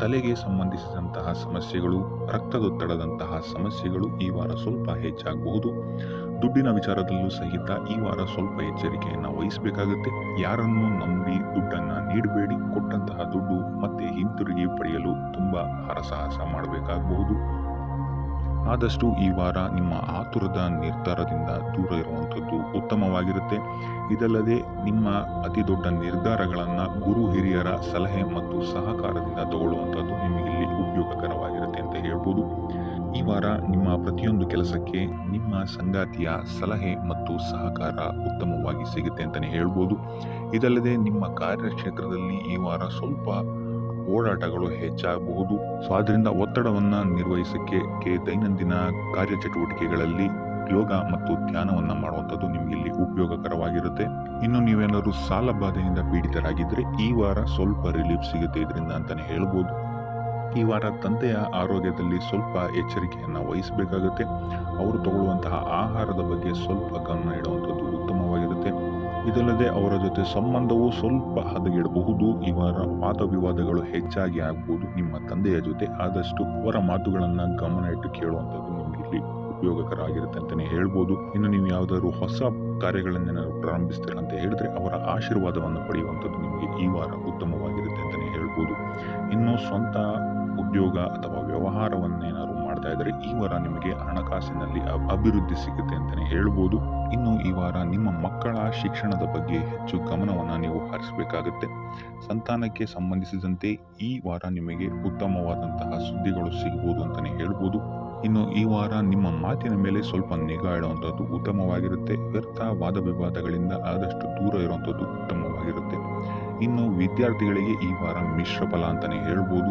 ತಲೆಗೆ ಸಂಬಂಧಿಸಿದಂತಹ ಸಮಸ್ಯೆಗಳು, ರಕ್ತದೊತ್ತಡದಂತಹ ಸಮಸ್ಯೆಗಳು ಈ ವಾರ ಸ್ವಲ್ಪ ಹೆಚ್ಚಾಗಬಹುದು. ದುಡ್ಡಿನ ವಿಚಾರದಲ್ಲೂ ಸಹಿತ ಈ ವಾರ ಸ್ವಲ್ಪ ಎಚ್ಚರಿಕೆಯನ್ನು ವಹಿಸಬೇಕಾಗುತ್ತೆ. ಯಾರನ್ನು ನಂಬಿ ದುಡ್ಡನ್ನು ನೀಡಬೇಡಿ. ಕೊಟ್ಟಂತಹ ದುಡ್ಡು ಮತ್ತೆ ಹಿಂತಿರುಗಿ ಪಡೆಯಲು ತುಂಬ ಹರಸಾಹಸ ಮಾಡಬೇಕಾಗಬಹುದು. ಆದಷ್ಟು ಈ ವಾರ ನಿಮ್ಮ ಆತುರದ ನಿರ್ಧಾರದಿಂದ ದೂರ ಇರುವಂಥದ್ದು ಉತ್ತಮವಾಗಿರುತ್ತೆ. ಇದಲ್ಲದೆ ನಿಮ್ಮ ಅತಿ ದೊಡ್ಡ ನಿರ್ಧಾರಗಳನ್ನು ಗುರು ಹಿರಿಯರ ಸಲಹೆ ಮತ್ತು ಸಹಕಾರದಿಂದ ತಗೊಳ್ಳುವಂಥದ್ದು ನಿಮಗಿಲ್ಲಿ ಉಪಯೋಗಕರವಾಗಿರುತ್ತೆ ಅಂತ ಹೇಳ್ಬೋದು. ಈ ವಾರ ನಿಮ್ಮ ಪ್ರತಿಯೊಂದು ಕೆಲಸಕ್ಕೆ ನಿಮ್ಮ ಸಂಗಾತಿಯ ಸಲಹೆ ಮತ್ತು ಸಹಕಾರ ಉತ್ತಮವಾಗಿ ಸಿಗುತ್ತೆ ಅಂತಲೇ ಹೇಳ್ಬೋದು. ಇದಲ್ಲದೆ ನಿಮ್ಮ ಕಾರ್ಯಕ್ಷೇತ್ರದಲ್ಲಿ ಈ ವಾರ ಸ್ವಲ್ಪ ಓಡಾಟಗಳು ಹೆಚ್ಚಾಗಬಹುದು. ಸೊ ಅದರಿಂದ ಒತ್ತಡವನ್ನು ನಿರ್ವಹಿಸಕ್ಕೆ ದೈನಂದಿನ ಕಾರ್ಯಚಟುವಟಿಕೆಗಳಲ್ಲಿ ಯೋಗ ಮತ್ತು ಧ್ಯಾನವನ್ನು ಮಾಡುವಂಥದ್ದು ನಿಮಗೆ ಇಲ್ಲಿ ಉಪಯೋಗಕರವಾಗಿರುತ್ತೆ. ಇನ್ನು ನೀವೇನಾದರೂ ಸಾಲ ಬಾಧೆಯಿಂದ ಪೀಡಿತರಾಗಿದ್ದರೆ ಈ ವಾರ ಸ್ವಲ್ಪ ರಿಲೀಫ್ ಸಿಗುತ್ತೆ ಇದರಿಂದ ಅಂತಾನೆ ಹೇಳ್ಬೋದು. ಈ ವಾರ ತಂದೆಯ ಆರೋಗ್ಯದಲ್ಲಿ ಸ್ವಲ್ಪ ಎಚ್ಚರಿಕೆಯನ್ನು ವಹಿಸಬೇಕಾಗುತ್ತೆ. ಅವರು ತಗೊಳ್ಳುವಂತಹ ಆಹಾರದ ಬಗ್ಗೆ ಸ್ವಲ್ಪ ಗಮನ ಇಡುವಂಥದ್ದು ಉತ್ತಮವಾಗಿರುತ್ತೆ. ಇದಲ್ಲದೆ ಅವರ ಜೊತೆ ಸಂಬಂಧವು ಸ್ವಲ್ಪ ಹದಗೆಡಬಹುದು. ಈ ವಾರ ವಾದ ವಿವಾದಗಳು ಹೆಚ್ಚಾಗಿ ಆಗಬಹುದು ನಿಮ್ಮ ತಂದೆಯ ಜೊತೆ. ಆದಷ್ಟು ಅವರ ಮಾತುಗಳನ್ನು ಗಮನ ಇಟ್ಟು ಕೇಳುವಂಥದ್ದು ನಿಮಗೆ ಇಲ್ಲಿ ಉಪಯೋಗಕರ ಆಗಿರುತ್ತೆ ಅಂತಲೇ ಹೇಳ್ಬೋದು. ಇನ್ನು ನೀವು ಯಾವುದಾದ್ರು ಹೊಸ ಕಾರ್ಯಗಳನ್ನೇನಾದ್ರು ಪ್ರಾರಂಭಿಸ್ತೀರ ಅಂತ ಹೇಳಿದ್ರೆ ಅವರ ಆಶೀರ್ವಾದವನ್ನು ಪಡೆಯುವಂಥದ್ದು ನಿಮಗೆ ಈ ವಾರ ಉತ್ತಮವಾಗಿರುತ್ತೆ ಅಂತಲೇ ಹೇಳ್ಬೋದು. ಇನ್ನು ಸ್ವಂತ ಉದ್ಯೋಗ ಅಥವಾ ವ್ಯವಹಾರವನ್ನೇನಾದ್ರು ಮಾಡ್ತಾ ಇದ್ರೆ ಈ ವಾರ ನಿಮಗೆ ಹಣಕಾಸಿನಲ್ಲಿ ಅಭಿವೃದ್ಧಿ ಸಿಗುತ್ತೆ ಅಂತಲೇ ಹೇಳ್ಬೋದು. ಇನ್ನು ಈ ವಾರ ನಿಮ್ಮ ಮಕ್ಕಳ ಶಿಕ್ಷಣದ ಬಗ್ಗೆ ಹೆಚ್ಚು ಗಮನವನ್ನು ನೀವು ಹರಿಸಬೇಕಾಗುತ್ತೆ. ಸಂತಾನಕ್ಕೆ ಸಂಬಂಧಿಸಿದಂತೆ ಈ ವಾರ ನಿಮಗೆ ಉತ್ತಮವಾದಂತಹ ಸುದ್ದಿಗಳು ಸಿಗಬಹುದು ಅಂತಲೇ ಹೇಳ್ಬೋದು. ಇನ್ನು ಈ ವಾರ ನಿಮ್ಮ ಮಾತಿನ ಮೇಲೆ ಸ್ವಲ್ಪ ನಿಗಾ ಇಡುವಂಥದ್ದು ಉತ್ತಮವಾಗಿರುತ್ತೆ. ವ್ಯರ್ಥ ವಾದ ವಿವಾದಗಳಿಂದ ಆದಷ್ಟು ದೂರ ಇರುವಂಥದ್ದು ಉತ್ತಮವಾಗಿರುತ್ತೆ. ಇನ್ನು ವಿದ್ಯಾರ್ಥಿಗಳಿಗೆ ಈ ವಾರ ಮಿಶ್ರ ಫಲ ಅಂತಲೇ ಹೇಳ್ಬೋದು.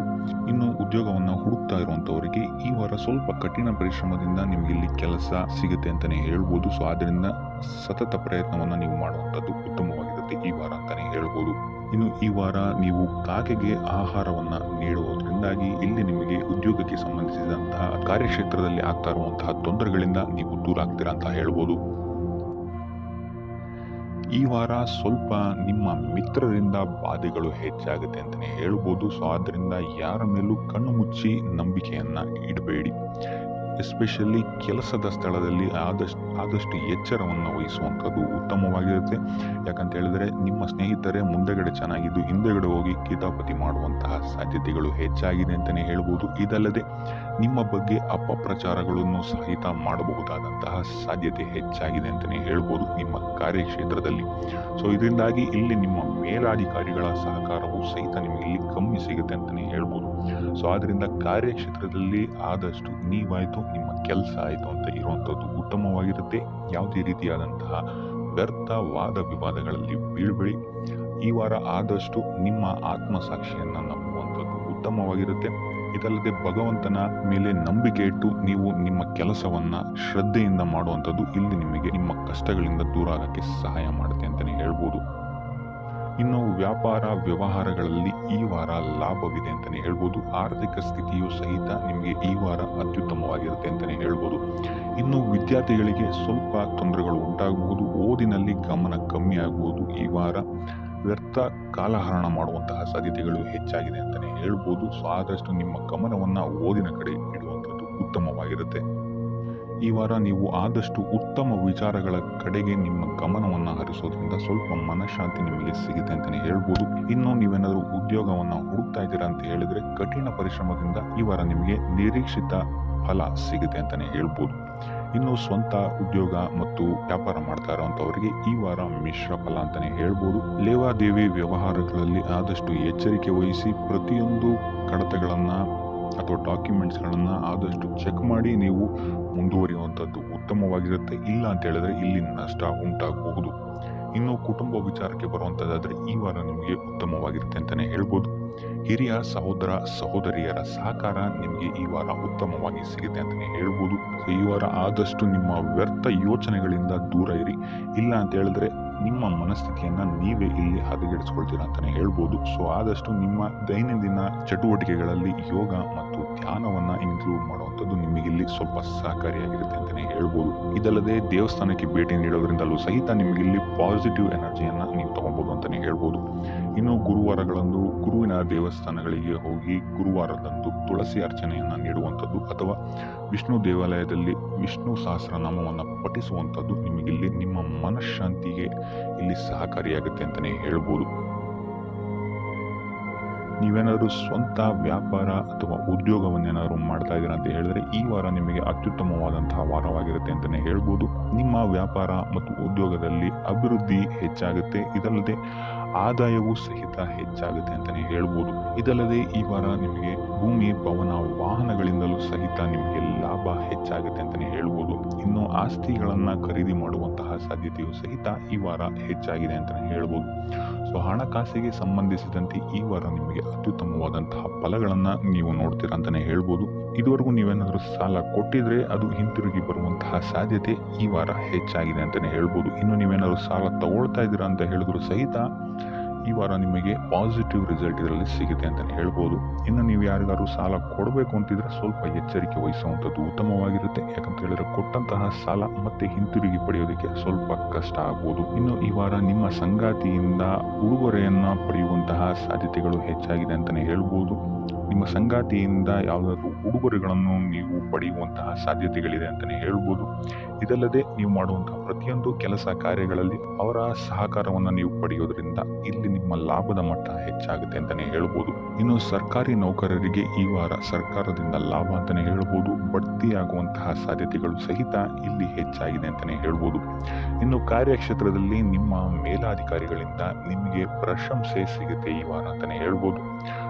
ಇನ್ನು ಉದ್ಯೋಗವನ್ನು ಹುಡುಕ್ತಾ ಇರುವಂಥವರಿಗೆ ಈ ವಾರ ಸ್ವಲ್ಪ ಕಠಿಣ ಪರಿಶ್ರಮದಿಂದ ನಿಮಗೆ ಇಲ್ಲಿ ಕೆಲಸ ಸಿಗುತ್ತೆ ಅಂತಲೇ ಹೇಳ್ಬೋದು. ಸೊ ಆದ್ದರಿಂದ ಸತತ ಪ್ರಯತ್ನವನ್ನು ನೀವು ಮಾಡುವಂಥದ್ದು ಉತ್ತಮವಾಗಿರುತ್ತೆ ಈ ವಾರ ಅಂತಲೇ ಹೇಳ್ಬೋದು. ಇನ್ನು ಈ ವಾರ ನೀವು ಕಾಗೆಗೆ ಆಹಾರವನ್ನು ನೀಡುವುದರಿಂದಾಗಿ ಇಲ್ಲಿ ನಿಮಗೆ ಉದ್ಯೋಗಕ್ಕೆ ಸಂಬಂಧಿಸಿದಂತಹ ಕಾರ್ಯಕ್ಷೇತ್ರದಲ್ಲಿ ಆಗ್ತಾ ಇರುವಂತಹ ತೊಂದರೆಗಳಿಂದ ನೀವು ದೂರ ಆಗ್ತೀರಾ ಅಂತ ಹೇಳ್ಬೋದು. ಈ ವಾರ ಸ್ವಲ್ಪ ನಿಮ್ಮ ಮಿತ್ರರಿಂದ ಬಾಧೆಗಳು ಹೆಚ್ಚಾಗುತ್ತೆ ಅಂತಲೇ ಹೇಳ್ಬೋದು. ಸೊ ಆದ್ದರಿಂದ ಯಾರ ಮೇಲೂ ಕಣ್ಣು ಮುಚ್ಚಿ ನಂಬಿಕೆಯನ್ನು ಇಡಬೇಡಿ. ಎಸ್ಪೆಷಲಿ ಕೆಲಸದ ಸ್ಥಳದಲ್ಲಿ ಆದಷ್ಟು ಎಚ್ಚರವನ್ನು ವಹಿಸುವಂಥದ್ದು ಉತ್ತಮವಾಗಿರುತ್ತೆ. ಯಾಕಂತ ಹೇಳಿದ್ರೆ ನಿಮ್ಮ ಸ್ನೇಹಿತರೇ ಮುಂದೆಗಡೆ ಚೆನ್ನಾಗಿದ್ದು ಹಿಂದೆಗಡೆ ಹೋಗಿ ಕಿತಾಪತಿ ಮಾಡುವಂತಹ ಸಾಧ್ಯತೆಗಳು ಹೆಚ್ಚಾಗಿದೆ ಅಂತಲೇ ಹೇಳ್ಬೋದು. ಇದಲ್ಲದೆ ನಿಮ್ಮ ಬಗ್ಗೆ ಅಪಪ್ರಚಾರಗಳನ್ನು ಸಹಿತ ಮಾಡಬಹುದಾದಂತಹ ಸಾಧ್ಯತೆ ಹೆಚ್ಚಾಗಿದೆ ಅಂತಲೇ ಹೇಳ್ಬೋದು ನಿಮ್ಮ ಕಾರ್ಯಕ್ಷೇತ್ರದಲ್ಲಿ. ಸೊ ಇದರಿಂದಾಗಿ ಇಲ್ಲಿ ನಿಮ್ಮ ಮೇಲಾಧಿಕಾರಿಗಳ ಸಹಕಾರವು ಸಹಿತ ನಿಮಗೆ ಇಲ್ಲಿ ಕಮ್ಮಿ ಸಿಗುತ್ತೆ ಅಂತಲೇ ಹೇಳ್ಬೋದು. ಸೊ ಆದ್ದರಿಂದ ಕಾರ್ಯಕ್ಷೇತ್ರದಲ್ಲಿ ಆದಷ್ಟು ನೀವಾಯಿತು ನಿಮ್ಮ ಕೆಲಸ ಆಯಿತು ಅಂತ ಇರುವಂಥದ್ದು ಉತ್ತಮವಾಗಿರುತ್ತೆ. ಯಾವುದೇ ರೀತಿಯಾದಂತಹ ವ್ಯರ್ಥ ವಾದ ವಿವಾದಗಳಲ್ಲಿ ಬೀಳ್ಬೇಡಿ. ಈ ವಾರ ಆದಷ್ಟು ನಿಮ್ಮ ಆತ್ಮಸಾಕ್ಷಿಯನ್ನು ನಂಬುವಂಥದ್ದು ಉತ್ತಮವಾಗಿರುತ್ತೆ. ಇದಲ್ಲದೆ ಭಗವಂತನ ಮೇಲೆ ನಂಬಿಕೆ ಇಟ್ಟು ನೀವು ನಿಮ್ಮ ಕೆಲಸವನ್ನ ಶ್ರದ್ಧೆಯಿಂದ ಮಾಡುವಂಥದ್ದು ಇಲ್ಲಿ ನಿಮಗೆ ನಿಮ್ಮ ಕಷ್ಟಗಳಿಂದ ದೂರ ಆಗಕ್ಕೆ ಸಹಾಯ ಮಾಡುತ್ತೆ ಅಂತಲೇ ಹೇಳ್ಬೋದು. ಇನ್ನು ವ್ಯಾಪಾರ ವ್ಯವಹಾರಗಳಲ್ಲಿ ಈ ವಾರ ಲಾಭವಿದೆ ಅಂತಲೇ ಹೇಳ್ಬೋದು. ಆರ್ಥಿಕ ಸ್ಥಿತಿಯು ಸಹಿತ ನಿಮಗೆ ಈ ವಾರ ಅತ್ಯುತ್ತಮವಾಗಿರುತ್ತೆ ಅಂತಲೇ ಹೇಳ್ಬೋದು. ಇನ್ನು ವಿದ್ಯಾರ್ಥಿಗಳಿಗೆ ಸ್ವಲ್ಪ ತೊಂದರೆಗಳು ಉಂಟಾಗಬಹುದು. ಓದಿನಲ್ಲಿ ಗಮನ ಕಮ್ಮಿ ಆಗಬಹುದು. ಈ ವಾರ ವ್ಯರ್ಥ ಕಾಲಹರಣ ಮಾಡುವಂತಹ ಸಾಧ್ಯತೆಗಳು ಹೆಚ್ಚಾಗಿದೆ ಅಂತಲೇ ಹೇಳ್ಬೋದು. ಸೊ ಆದಷ್ಟು ನಿಮ್ಮ ಗಮನವನ್ನು ಓದಿನ ಕಡೆ ಇಡುವಂಥದ್ದು ಉತ್ತಮವಾಗಿರುತ್ತೆ. ಈ ವಾರ ನೀವು ಆದಷ್ಟು ಉತ್ತಮ ವಿಚಾರಗಳ ಕಡೆಗೆ ನಿಮ್ಮ ಗಮನವನ್ನು ಹರಿಸೋದ್ರಿಂದ ಸ್ವಲ್ಪ ಮನಃಶಾಂತಿ ನಿಮಗೆ ಸಿಗುತ್ತೆ ಅಂತಲೇ ಹೇಳ್ಬೋದು. ಇನ್ನು ನೀವೇನಾದರೂ ಉದ್ಯೋಗವನ್ನು ಹುಡುಕ್ತಾ ಇದ್ದೀರಾ ಅಂತ ಹೇಳಿದ್ರೆ ಕಠಿಣ ಪರಿಶ್ರಮದಿಂದ ಈ ವಾರ ನಿಮಗೆ ನಿರೀಕ್ಷಿತ ಫಲ ಸಿಗುತ್ತೆ ಅಂತಲೇ ಹೇಳ್ಬೋದು. ಇನ್ನು ಸ್ವಂತ ಉದ್ಯೋಗ ಮತ್ತು ವ್ಯಾಪಾರ ಮಾಡ್ತಾ ಇರೋಂಥವರಿಗೆ ಈ ವಾರ ಮಿಶ್ರ ಫಲ ಅಂತಲೇ ಹೇಳ್ಬೋದು. ಲೇವಾದೇವಿ ವ್ಯವಹಾರಗಳಲ್ಲಿ ಆದಷ್ಟು ಎಚ್ಚರಿಕೆ ವಹಿಸಿ ಪ್ರತಿಯೊಂದು ಕಡತಗಳನ್ನು ಅಥವಾ ಡಾಕ್ಯುಮೆಂಟ್ಸ್ಗಳನ್ನು ಆದಷ್ಟು ಚೆಕ್ ಮಾಡಿ ನೀವು ಮುಂದುವರಿಯುವಂಥದ್ದು ಉತ್ತಮವಾಗಿರುತ್ತೆ. ಇಲ್ಲ ಅಂತ ಹೇಳಿದ್ರೆ ಇಲ್ಲಿ ನಷ್ಟ ಉಂಟಾಗಬಹುದು. ಇನ್ನು ಕುಟುಂಬ ವಿಚಾರಕ್ಕೆ ಬರುವಂಥದ್ದಾದರೆ ಈ ವಾರ ನಿಮಗೆ ಉತ್ತಮವಾಗಿರುತ್ತೆ ಅಂತಲೇ ಹೇಳ್ಬೋದು. ಹಿರಿಯ ಸಹೋದರ ಸಹೋದರಿಯರ ಸಹಕಾರ ನಿಮಗೆ ಈ ವಾರ ಉತ್ತಮವಾಗಿ ಸಿಗುತ್ತೆ ಅಂತಲೇ ಹೇಳ್ಬೋದು. ಈ ವಾರ ಆದಷ್ಟು ನಿಮ್ಮ ವ್ಯರ್ಥ ಯೋಚನೆಗಳಿಂದ ದೂರ ಇರಿ. ಇಲ್ಲ ಅಂತ ಹೇಳಿದ್ರೆ ನಿಮ್ಮ ಮನಸ್ಥಿತಿಯನ್ನು ನೀವೇ ಇಲ್ಲಿ ಹದಗೆಡಿಸ್ಕೊಳ್ತೀರಾ ಅಂತಲೇ ಹೇಳ್ಬೋದು. ಸೊ ಆದಷ್ಟು ನಿಮ್ಮ ದೈನಂದಿನ ಚಟುವಟಿಕೆಗಳಲ್ಲಿ ಯೋಗ ಮತ್ತು ಧ್ಯಾನವನ್ನು ಇನ್ಕ್ಲೂಡ್ ಮಾಡುವಂಥದ್ದು ನಿಮಗಿಲ್ಲಿ ಸ್ವಲ್ಪ ಸಹಕಾರಿಯಾಗಿರುತ್ತೆ ಅಂತಲೇ ಹೇಳ್ಬೋದು. ಇದಲ್ಲದೆ ದೇವಸ್ಥಾನಕ್ಕೆ ಭೇಟಿ ನೀಡೋದ್ರಿಂದಲೂ ಸಹಿತ ನಿಮಗಿಲ್ಲಿ ಪಾಸಿಟಿವ್ ಎನರ್ಜಿಯನ್ನು ನೀವು ತಗೊಬೋದು ಅಂತಲೇ ಹೇಳ್ಬೋದು. ಇನ್ನು ಗುರುವಾರಗಳಂದು ಗುರುವಿನ ದೇವಸ್ಥಾನಗಳಿಗೆ ಹೋಗಿ ಗುರುವಾರದಂದು ತುಳಸಿ ಅರ್ಚನೆಯನ್ನು ನೀಡುವಂಥದ್ದು ಅಥವಾ ವಿಷ್ಣು ದೇವಾಲಯದಲ್ಲಿ ವಿಷ್ಣು ಸಹಸ್ರನಾಮವನ್ನು ಪಠಿಸುವಂಥದ್ದು ನಿಮಗಿಲ್ಲಿ ನಿಮ್ಮ ಮನಃಶಾಂತಿಗೆ ಇಲ್ಲಿ ಸಹಕಾರಿಯಾಗುತ್ತೆ ಅಂತಲೇ ಹೇಳ್ಬೋದು. ನೀವೇನಾದರೂ ಸ್ವಂತ ವ್ಯಾಪಾರ ಅಥವಾ ಉದ್ಯೋಗವನ್ನೇನಾದರೂ ಮಾಡ್ತಾ ಇದ್ದೀರಾ ಅಂತ ಹೇಳಿದ್ರೆ ಈ ವಾರ ನಿಮಗೆ ಅತ್ಯುತ್ತಮವಾದಂತಹ ವಾರವಾಗಿರುತ್ತೆ ಅಂತಲೇ ಹೇಳ್ಬೋದು. ನಿಮ್ಮ ವ್ಯಾಪಾರ ಮತ್ತು ಉದ್ಯೋಗದಲ್ಲಿ ಅಭಿವೃದ್ಧಿ ಹೆಚ್ಚಾಗುತ್ತೆ. ಇದಲ್ಲದೆ ಆದಾಯವೂ ಸಹಿತ ಹೆಚ್ಚಾಗುತ್ತೆ ಅಂತಲೇ ಹೇಳ್ಬೋದು. ಇದಲ್ಲದೆ ಈ ವಾರ ನಿಮಗೆ ಭೂಮಿ, ಭವನ, ವಾಹನಗಳಿಂದಲೂ ಸಹಿತ ನಿಮಗೆ ಲಾಭ ಹೆಚ್ಚಾಗುತ್ತೆ ಅಂತಲೇ ಹೇಳ್ಬೋದು. ಇನ್ನು ಆಸ್ತಿಗಳನ್ನು ಖರೀದಿ ಮಾಡುವಂತಹ ಸಾಧ್ಯತೆಯೂ ಸಹಿತ ಈ ವಾರ ಹೆಚ್ಚಾಗಿದೆ ಅಂತಲೇ ಹೇಳ್ಬೋದು. ಸೊ ಹಣಕಾಸಿಗೆ ಸಂಬಂಧಿಸಿದಂತೆ ಈ ವಾರ ನಿಮಗೆ ಅತ್ಯುತ್ತಮವಾದಂತಹ ಫಲಗಳನ್ನು ನೀವು ನೋಡ್ತೀರಾ ಅಂತಲೇ ಹೇಳ್ಬೋದು. ಇದುವರೆಗೂ ನೀವೇನಾದರೂ ಸಾಲ ಕೊಟ್ಟಿದ್ರೆ ಅದು ಹಿಂತಿರುಗಿ ಬರುವಂತಹ ಸಾಧ್ಯತೆ ಈ ವಾರ ಹೆಚ್ಚಾಗಿದೆ ಅಂತಲೇ ಹೇಳ್ಬೋದು. ಇನ್ನು ನೀವೇನಾದರೂ ಸಾಲ ತಗೊಳ್ತಾ ಇದ್ದೀರಾ ಅಂತ ಹೇಳಿದ್ರು ಸಹಿತ ಈ ವಾರ ನಿಮಗೆ ಪಾಸಿಟಿವ್ ರಿಸಲ್ಟ್ ಇದರಲ್ಲಿ ಸಿಗುತ್ತೆ ಅಂತಲೇ ಹೇಳ್ಬೋದು. ಇನ್ನು ನೀವು ಯಾರಿಗಾದ್ರು ಸಾಲ ಕೊಡಬೇಕು ಅಂತಿದ್ರೆ ಸ್ವಲ್ಪ ಎಚ್ಚರಿಕೆ ವಹಿಸುವಂಥದ್ದು ಉತ್ತಮವಾಗಿರುತ್ತೆ. ಯಾಕಂತ ಹೇಳಿದ್ರೆ ಕೊಟ್ಟಂತಹ ಸಾಲ ಮತ್ತೆ ಹಿಂತಿರುಗಿ ಪಡೆಯೋದಕ್ಕೆ ಸ್ವಲ್ಪ ಕಷ್ಟ ಆಗ್ಬೋದು. ಇನ್ನು ಈ ವಾರ ನಿಮ್ಮ ಸಂಗಾತಿಯಿಂದ ಉಡುಗೊರೆಯನ್ನ ಪಡೆಯುವಂತಹ ಸಾಧ್ಯತೆಗಳು ಹೆಚ್ಚಾಗಿದೆ ಅಂತಲೇ ಹೇಳ್ಬೋದು. ನಿಮ್ಮ ಸಂಗಾತಿಯಿಂದ ಯಾವುದಾದ್ರೂ ಉಡುಗೊರೆಗಳನ್ನು ನೀವು ಪಡೆಯುವಂತಹ ಸಾಧ್ಯತೆಗಳಿದೆ ಅಂತಲೇ ಹೇಳ್ಬೋದು. ಇದಲ್ಲದೆ ನೀವು ಮಾಡುವಂತಹ ಪ್ರತಿಯೊಂದು ಕೆಲಸ ಕಾರ್ಯಗಳಲ್ಲಿ ಅವರ ಸಹಕಾರವನ್ನು ನೀವು ಪಡೆಯೋದ್ರಿಂದ ಇಲ್ಲಿ ನಿಮ್ಮ ಲಾಭದ ಮಟ್ಟ ಹೆಚ್ಚಾಗುತ್ತೆ ಅಂತಲೇ ಹೇಳ್ಬೋದು. ಇನ್ನು ಸರ್ಕಾರಿ ನೌಕರರಿಗೆ ಈ ವಾರ ಸರ್ಕಾರದಿಂದ ಲಾಭ ಅಂತಲೇ ಹೇಳ್ಬೋದು. ಬಡ್ತಿಯಾಗುವಂತಹ ಸಾಧ್ಯತೆಗಳು ಸಹಿತ ಇಲ್ಲಿ ಹೆಚ್ಚಾಗಿದೆ ಅಂತಲೇ ಹೇಳ್ಬೋದು. ಇನ್ನು ಕಾರ್ಯಕ್ಷೇತ್ರದಲ್ಲಿ ನಿಮ್ಮ ಮೇಲಾಧಿಕಾರಿಗಳಿಂದ ನಿಮಗೆ ಪ್ರಶಂಸೆ ಸಿಗುತ್ತೆ ಈ ವಾರ ಅಂತಲೇ ಹೇಳ್ಬೋದು.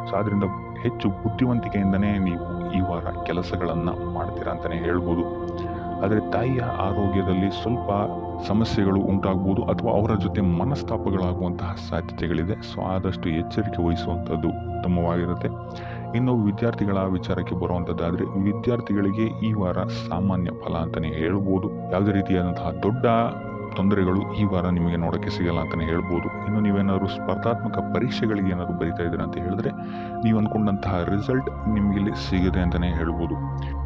ಸೊ ಅದರಿಂದ ಹೆಚ್ಚು ಬುದ್ಧಿವಂತಿಕೆಯಿಂದನೇ ನೀವು ಈ ವಾರ ಕೆಲಸಗಳನ್ನು ಮಾಡ್ತೀರಾ ಅಂತಲೇ ಹೇಳ್ಬೋದು. ಆದರೆ ತಾಯಿಯ ಆರೋಗ್ಯದಲ್ಲಿ ಸ್ವಲ್ಪ ಸಮಸ್ಯೆಗಳು ಉಂಟಾಗ್ಬೋದು ಅಥವಾ ಅವರ ಜೊತೆ ಮನಸ್ತಾಪಗಳಾಗುವಂತಹ ಸಾಧ್ಯತೆಗಳಿದೆ. ಸೊ ಆದಷ್ಟು ಎಚ್ಚರಿಕೆ ವಹಿಸುವಂಥದ್ದು ಉತ್ತಮವಾಗಿರುತ್ತೆ. ಇನ್ನು ವಿದ್ಯಾರ್ಥಿಗಳ ವಿಚಾರಕ್ಕೆ ಬರುವಂಥದ್ದಾದರೆ ವಿದ್ಯಾರ್ಥಿಗಳಿಗೆ ಈ ವಾರ ಸಾಮಾನ್ಯ ಫಲ ಅಂತಲೇ ಹೇಳ್ಬೋದು. ಯಾವುದೇ ರೀತಿಯಾದಂತಹ ದೊಡ್ಡ ತೊಂದರೆಗಳು ಈ ವಾರ ನಿಮಗೆ ನೋಡೋಕ್ಕೆ ಸಿಗಲ್ಲ ಅಂತಲೇ ಹೇಳ್ಬೋದು. ಇನ್ನು ನೀವೇನಾದರೂ ಸ್ಪರ್ಧಾತ್ಮಕ ಪರೀಕ್ಷೆಗಳಿಗೆ ಏನಾದರೂ ಬರೀತಾ ಇದ್ದೀರಾ ಅಂತ ಹೇಳಿದ್ರೆ ನೀವು ಅಂದ್ಕೊಂಡಂತಹ ರಿಸಲ್ಟ್ ನಿಮಗಿಲ್ಲಿ ಸಿಗುತ್ತೆ ಅಂತಲೇ ಹೇಳ್ಬೋದು.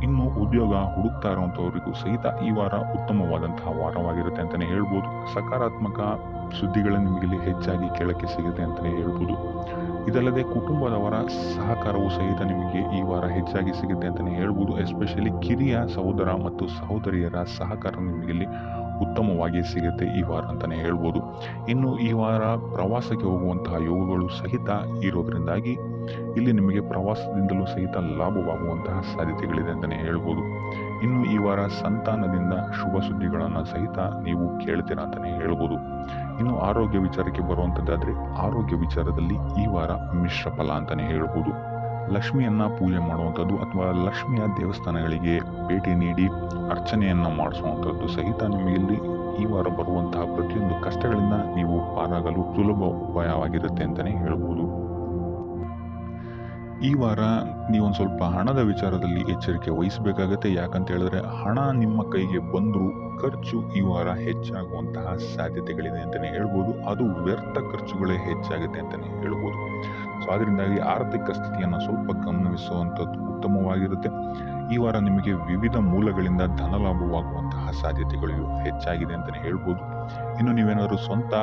ಇನ್ನು ಉದ್ಯೋಗ ಹುಡುಕ್ತಾ ಇರುವಂಥವರಿಗೂ ಸಹಿತ ಈ ವಾರ ಉತ್ತಮವಾದಂತಹ ವಾರವಾಗಿರುತ್ತೆ ಅಂತಲೇ ಹೇಳ್ಬೋದು. ಸಕಾರಾತ್ಮಕ ಸುದ್ದಿಗಳು ನಿಮಗಿಲ್ಲಿ ಹೆಚ್ಚಾಗಿ ಕೇಳಕ್ಕೆ ಸಿಗುತ್ತೆ ಅಂತಲೇ ಹೇಳ್ಬೋದು. ಇದಲ್ಲದೆ ಕುಟುಂಬದವರ ಸಹಕಾರವು ಸಹಿತ ನಿಮಗೆ ಈ ವಾರ ಹೆಚ್ಚಾಗಿ ಸಿಗುತ್ತೆ ಅಂತಲೇ ಹೇಳ್ಬೋದು. ಎಸ್ಪೆಷಲಿ ಕಿರಿಯ ಸಹೋದರ ಮತ್ತು ಸಹೋದರಿಯರ ಸಹಕಾರ ನಿಮಗಿಲ್ಲಿ ಉತ್ತಮವಾಗಿ ಸಿಗುತ್ತೆ ಈ ವಾರ ಅಂತಲೇ ಹೇಳ್ಬೋದು. ಇನ್ನು ಈ ವಾರ ಪ್ರವಾಸಕ್ಕೆ ಹೋಗುವಂತಹ ಯೋಗಗಳು ಸಹಿತ ಇರೋದ್ರಿಂದಾಗಿ ಇಲ್ಲಿ ನಿಮಗೆ ಪ್ರವಾಸದಿಂದಲೂ ಸಹಿತ ಲಾಭವಾಗುವಂತಹ ಸಾಧ್ಯತೆಗಳಿದೆ ಅಂತಲೇ ಹೇಳ್ಬೋದು. ಇನ್ನು ಈ ವಾರ ಸಂತಾನದಿಂದ ಶುಭ ಸುದ್ದಿಗಳನ್ನು ಸಹಿತ ನೀವು ಕೇಳ್ತೀರಾ ಅಂತಲೇ ಹೇಳ್ಬೋದು. ಇನ್ನು ಆರೋಗ್ಯ ವಿಚಾರಕ್ಕೆ ಬರುವಂಥದ್ದಾದರೆ ಆರೋಗ್ಯ ವಿಚಾರದಲ್ಲಿ ಈ ವಾರ ಮಿಶ್ರ ಫಲ ಅಂತಲೇ ಹೇಳ್ಬೋದು. ಲಕ್ಷ್ಮಿಯನ್ನ ಪೂಜೆ ಮಾಡುವಂಥದ್ದು ಅಥವಾ ಲಕ್ಷ್ಮಿಯ ದೇವಸ್ಥಾನಗಳಿಗೆ ಭೇಟಿ ನೀಡಿ ಅರ್ಚನೆಯನ್ನ ಮಾಡಿಸುವಂಥದ್ದು ಸಹಿತ ನಿಮಗೆ ಈ ವಾರ ಬರುವಂತಹ ಪ್ರತಿಯೊಂದು ಕಷ್ಟಗಳಿಂದ ನೀವು ಪಾರಾಗಲು ಸುಲಭ ಉಪಾಯವಾಗಿರುತ್ತೆ ಅಂತಲೇ ಹೇಳ್ಬೋದು. ಈ ವಾರ ನೀವೊಂದು ಸ್ವಲ್ಪ ಹಣದ ವಿಚಾರದಲ್ಲಿ ಎಚ್ಚರಿಕೆ ವಹಿಸಬೇಕಾಗತ್ತೆ. ಯಾಕಂತ ಹೇಳಿದ್ರೆ ಹಣ ನಿಮ್ಮ ಕೈಗೆ ಬಂದರೂ ಖರ್ಚು ಈ ವಾರ ಹೆಚ್ಚಾಗುವಂತಹ ಸಾಧ್ಯತೆಗಳಿದೆ ಅಂತಲೇ ಹೇಳ್ಬೋದು. ಅದು ವ್ಯರ್ಥ ಖರ್ಚುಗಳೇ ಹೆಚ್ಚಾಗುತ್ತೆ ಅಂತಲೇ ಹೇಳ್ಬೋದು. ಸೊ ಅದರಿಂದಾಗಿ ಆರ್ಥಿಕ ಸ್ಥಿತಿಯನ್ನು ಸ್ವಲ್ಪ ಗಮನಿಸುವಂಥದ್ದು ಉತ್ತಮವಾಗಿರುತ್ತೆ. ಈ ವಾರ ನಿಮಗೆ ವಿವಿಧ ಮೂಲಗಳಿಂದ ಧನಲಾಭವಾಗುವಂತಹ ಸಾಧ್ಯತೆಗಳು ಹೆಚ್ಚಾಗಿದೆ ಅಂತಲೇ ಹೇಳ್ಬೋದು. ಇನ್ನು ನೀವೇನಾದರೂ ಸ್ವಂತ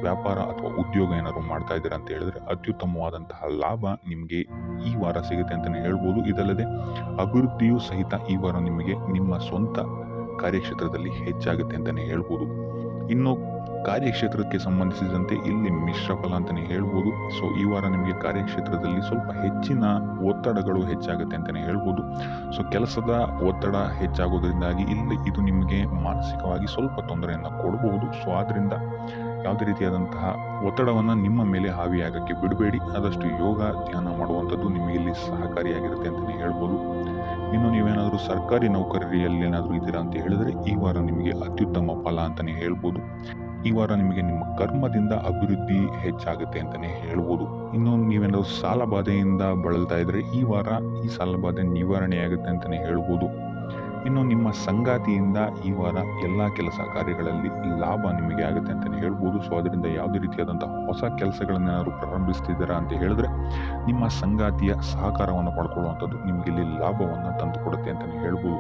ವ್ಯಾಪಾರ ಅಥವಾ ಉದ್ಯೋಗ ಏನಾದರೂ ಮಾಡ್ತಾ ಇದ್ದೀರಾ ಅಂತ ಹೇಳಿದ್ರೆ ಅತ್ಯುತ್ತಮವಾದಂತಹ ಲಾಭ ನಿಮಗೆ ಈ ವಾರ ಸಿಗುತ್ತೆ ಅಂತಲೇ ಹೇಳ್ಬೋದು. ಇದಲ್ಲದೆ ಅಭಿವೃದ್ಧಿಯೂ ಸಹಿತ ಈ ವಾರ ನಿಮಗೆ ನಿಮ್ಮ ಸ್ವಂತ ಕಾರ್ಯಕ್ಷೇತ್ರದಲ್ಲಿ ಹೆಚ್ಚಾಗುತ್ತೆ ಅಂತಲೇ ಹೇಳ್ಬೋದು. ಇನ್ನು ಕಾರ್ಯಕ್ಷೇತ್ರಕ್ಕೆ ಸಂಬಂಧಿಸಿದಂತೆ ಇಲ್ಲಿ ಮಿಶ್ರ ಫಲ ಅಂತಲೇ ಹೇಳ್ಬೋದು. ಸೊ ಈ ವಾರ ನಿಮಗೆ ಕಾರ್ಯಕ್ಷೇತ್ರದಲ್ಲಿ ಸ್ವಲ್ಪ ಹೆಚ್ಚಿನ ಒತ್ತಡಗಳು ಹೆಚ್ಚಾಗುತ್ತೆ ಅಂತಲೇ ಹೇಳ್ಬೋದು. ಸೊ ಕೆಲಸದ ಒತ್ತಡ ಹೆಚ್ಚಾಗೋದ್ರಿಂದಾಗಿ ಇಲ್ಲಿ ಇದು ನಿಮಗೆ ಮಾನಸಿಕವಾಗಿ ಸ್ವಲ್ಪ ತೊಂದರೆಯನ್ನು ಕೊಡಬಹುದು. ಸೊ ಆದ್ದರಿಂದ ಯಾವುದೇ ರೀತಿಯಾದಂತಹ ಒತ್ತಡವನ್ನು ನಿಮ್ಮ ಮೇಲೆ ಹಾವಿಯಾಗಕ್ಕೆ ಬಿಡಬೇಡಿ. ಆದಷ್ಟು ಯೋಗ ಧ್ಯಾನ ಮಾಡುವಂಥದ್ದು ನಿಮಗೆ ಇಲ್ಲಿ ಸಹಕಾರಿಯಾಗಿರುತ್ತೆ ಅಂತಲೇ ಹೇಳ್ಬೋದು. ಇನ್ನು ನೀವೇನಾದರೂ ಸರ್ಕಾರಿ ನೌಕರಿಯಲ್ಲಿ ಏನಾದರೂ ಇದ್ದೀರಾ ಅಂತ ಹೇಳಿದ್ರೆ ಈ ವಾರ ನಿಮಗೆ ಅತ್ಯುತ್ತಮ ಫಲ ಅಂತಲೇ ಹೇಳ್ಬೋದು. ಈ ವಾರ ನಿಮಗೆ ನಿಮ್ಮ ಕರ್ಮದಿಂದ ಅಭಿವೃದ್ಧಿ ಹೆಚ್ಚಾಗುತ್ತೆ ಅಂತಲೇ ಹೇಳ್ಬೋದು. ಇನ್ನು ನೀವೇನಾದರೂ ಸಾಲ ಬಾಧೆಯಿಂದ ಬಳಲ್ತಾ ಇದ್ರೆ ಈ ವಾರ ಈ ಸಾಲ ಬಾಧೆ ನಿವಾರಣೆಯಾಗುತ್ತೆ ಅಂತಲೇ ಹೇಳ್ಬೋದು. ಇನ್ನು ನಿಮ್ಮ ಸಂಗಾತಿಯಿಂದ ಈ ವಾರ ಎಲ್ಲ ಕೆಲಸ ಕಾರ್ಯಗಳಲ್ಲಿ ಲಾಭ ನಿಮಗೆ ಆಗುತ್ತೆ ಅಂತಲೇ ಹೇಳ್ಬೋದು. ಸೊ ಅದರಿಂದ ಯಾವುದೇ ರೀತಿಯಾದಂತಹ ಹೊಸ ಕೆಲಸಗಳನ್ನೇನಾದ್ರು ಪ್ರಾರಂಭಿಸ್ತಿದ್ದೀರಾ ಅಂತ ಹೇಳಿದ್ರೆ ನಿಮ್ಮ ಸಂಗಾತಿಯ ಸಹಕಾರವನ್ನು ಪಡ್ಕೊಳ್ಳುವಂಥದ್ದು ನಿಮಗೆ ಇಲ್ಲಿ ಲಾಭವನ್ನು ತಂದುಕೊಡುತ್ತೆ ಅಂತಲೇ ಹೇಳ್ಬೋದು.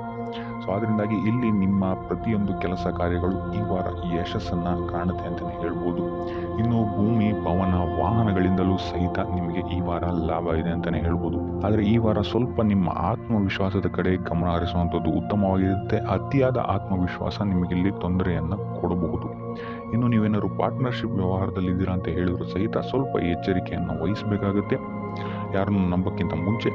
ಸೊ ಅದರಿಂದಾಗಿ ಇಲ್ಲಿ ನಿಮ್ಮ ಪ್ರತಿಯೊಂದು ಕೆಲಸ ಕಾರ್ಯಗಳು ಈ ವಾರ ಯಶಸ್ಸನ್ನು ಕಾಣುತ್ತೆ ಅಂತಲೇ ಹೇಳ್ಬೋದು. ಇನ್ನು ಭೂಮಿ, ಭವನ, ವಾಹನಗಳಿಂದಲೂ ಸಹಿತ ನಿಮಗೆ ಈ ವಾರ ಲಾಭ ಇದೆ ಅಂತಲೇ ಹೇಳ್ಬೋದು. ಆದರೆ ಈ ವಾರ ಸ್ವಲ್ಪ ನಿಮ್ಮ ಆತ್ಮವಿಶ್ವಾಸದ ಕಡೆ ಗಮನ ಹರಿಸುವಂಥದ್ದು ಉತ್ತಮವಾಗಿರುತ್ತೆ. ಅತಿಯಾದ ಆತ್ಮವಿಶ್ವಾಸ ನಿಮಗಿಲ್ಲಿ ತೊಂದರೆಯನ್ನು ಕೊಡಬಹುದು. ಇನ್ನು ನೀವೇನಾದ್ರು ಪಾರ್ಟ್ನರ್ಶಿಪ್ ವ್ಯವಹಾರದಲ್ಲಿದ್ದೀರಾ ಅಂತ ಹೇಳಿದ್ರು ಸಹಿತ ಸ್ವಲ್ಪ ಎಚ್ಚರಿಕೆಯನ್ನು ವಹಿಸಬೇಕಾಗುತ್ತೆ. ಯಾರನ್ನು ನಂಬಕ್ಕಿಂತ ಮುಂಚೆ.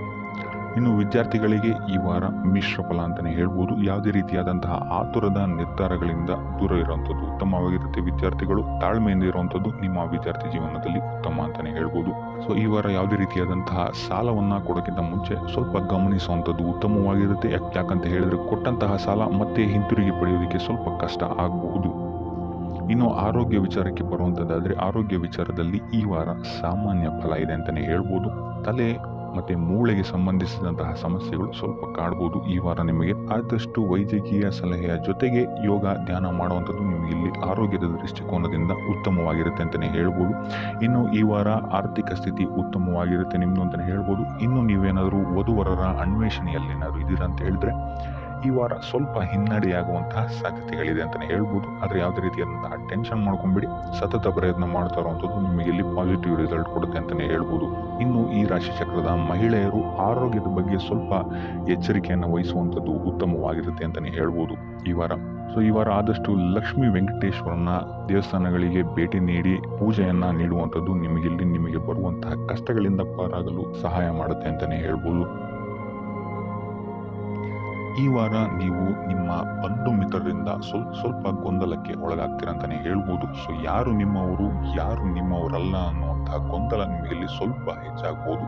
ಇನ್ನು ವಿದ್ಯಾರ್ಥಿಗಳಿಗೆ ಈ ವಾರ ಮಿಶ್ರ ಫಲ ಅಂತಲೇ ಹೇಳ್ಬೋದು. ಯಾವುದೇ ರೀತಿಯಾದಂತಹ ಆತುರದ ನಿರ್ಧಾರಗಳಿಂದ ದೂರ ಇರುವಂಥದ್ದು ಉತ್ತಮವಾಗಿರುತ್ತೆ. ವಿದ್ಯಾರ್ಥಿಗಳು ತಾಳ್ಮೆಯಿಂದ ಇರುವಂಥದ್ದು ನಿಮ್ಮ ವಿದ್ಯಾರ್ಥಿ ಜೀವನದಲ್ಲಿ ಉತ್ತಮ ಅಂತಲೇ ಹೇಳ್ಬೋದು. ಸೊ ಈ ವಾರ ಯಾವುದೇ ರೀತಿಯಾದಂತಹ ಸಾಲವನ್ನು ಕೊಡೋಕ್ಕಿಂತ ಮುಂಚೆ ಸ್ವಲ್ಪ ಗಮನಿಸುವಂಥದ್ದು ಉತ್ತಮವಾಗಿರುತ್ತೆ. ಯಾಕಂತ ಹೇಳಿದ್ರೆ ಕೊಟ್ಟಂತಹ ಸಾಲ ಮತ್ತೆ ಹಿಂತಿರುಗಿ ಪಡೆಯೋದಕ್ಕೆ ಸ್ವಲ್ಪ ಕಷ್ಟ ಆಗಬಹುದು. ಇನ್ನು ಆರೋಗ್ಯ ವಿಚಾರಕ್ಕೆ ಬರುವಂಥದ್ದಾದರೆ ಆರೋಗ್ಯ ವಿಚಾರದಲ್ಲಿ ಈ ವಾರ ಸಾಮಾನ್ಯ ಫಲ ಇದೆ ಅಂತಲೇ ಹೇಳ್ಬೋದು. ತಲೆ ಮತ್ತು ಮೂಳೆಗೆ ಸಂಬಂಧಿಸಿದಂತಹ ಸಮಸ್ಯೆಗಳು ಸ್ವಲ್ಪ ಕಾಡ್ಬೋದು ಈ ವಾರ ನಿಮಗೆ. ಆದಷ್ಟು ವೈದ್ಯಕೀಯ ಸಲಹೆಯ ಜೊತೆಗೆ ಯೋಗ ಧ್ಯಾನ ಮಾಡುವಂಥದ್ದು ನಿಮಗೆ ಇಲ್ಲಿ ಆರೋಗ್ಯದ ದೃಷ್ಟಿಕೋನದಿಂದ ಉತ್ತಮವಾಗಿರುತ್ತೆ ಅಂತಲೇ ಹೇಳ್ಬೋದು. ಇನ್ನು ಈ ವಾರ ಆರ್ಥಿಕ ಸ್ಥಿತಿ ಉತ್ತಮವಾಗಿರುತ್ತೆ ನಿಮ್ಮದು ಅಂತಲೇ ಹೇಳ್ಬೋದು. ಇನ್ನು ನೀವೇನಾದರೂ ವಧುವರರ ಅನ್ವೇಷಣೆಯಲ್ಲಿ ಏನಾದರೂ ಇದ್ದೀರಾ ಅಂತ ಹೇಳಿದ್ರೆ ಈ ವಾರ ಸ್ವಲ್ಪ ಹಿನ್ನಡೆಯಾಗುವಂತಹ ಸಾಧ್ಯತೆಗಳಿದೆ ಅಂತಲೇ ಹೇಳ್ಬೋದು. ಆದರೆ ಯಾವುದೇ ರೀತಿಯಾದಂತಹ ಟೆನ್ಷನ್ ಮಾಡ್ಕೊಂಬಿಡಿ. ಸತತ ಪ್ರಯತ್ನ ಮಾಡ್ತಾ ಇರುವಂಥದ್ದು ನಿಮಗೆ ಇಲ್ಲಿ ಪಾಸಿಟಿವ್ ರಿಸಲ್ಟ್ ಕೊಡುತ್ತೆ ಅಂತಲೇ ಹೇಳ್ಬೋದು. ಇನ್ನು ಈ ರಾಶಿ ಚಕ್ರದ ಮಹಿಳೆಯರು ಆರೋಗ್ಯದ ಬಗ್ಗೆ ಸ್ವಲ್ಪ ಎಚ್ಚರಿಕೆಯನ್ನು ವಹಿಸುವಂಥದ್ದು ಉತ್ತಮವಾಗಿರುತ್ತೆ ಅಂತಲೇ ಹೇಳ್ಬೋದು ಈ ವಾರ. ಸೊ ಈ ವಾರ ಆದಷ್ಟು ಲಕ್ಷ್ಮೀ ವೆಂಕಟೇಶ್ವರನ ದೇವಸ್ಥಾನಗಳಿಗೆ ಭೇಟಿ ನೀಡಿ ಪೂಜೆಯನ್ನು ನೀಡುವಂಥದ್ದು ನಿಮಗೆ ಬರುವಂತಹ ಕಷ್ಟಗಳಿಂದ ಪಾರಾಗಲು ಸಹಾಯ ಮಾಡುತ್ತೆ ಅಂತಲೇ ಹೇಳ್ಬೋದು. ಈ ವಾರ ನೀವು ನಿಮ್ಮ ಬಂಧು ಮಿತ್ರರಿಂದ ಸ್ವಲ್ಪ ಗೊಂದಲಕ್ಕೆ ಒಳಗಾಗ್ತೀರ ಅಂತಲೇ ಹೇಳ್ಬೋದು. ಸೊ ಯಾರು ನಿಮ್ಮವರು ಯಾರು ನಿಮ್ಮವರಲ್ಲ ಅನ್ನುವಂತಹ ಗೊಂದಲ ನಿಮಗೆ ಇಲ್ಲಿ ಸ್ವಲ್ಪ ಹೆಚ್ಚಾಗ್ಬೋದು.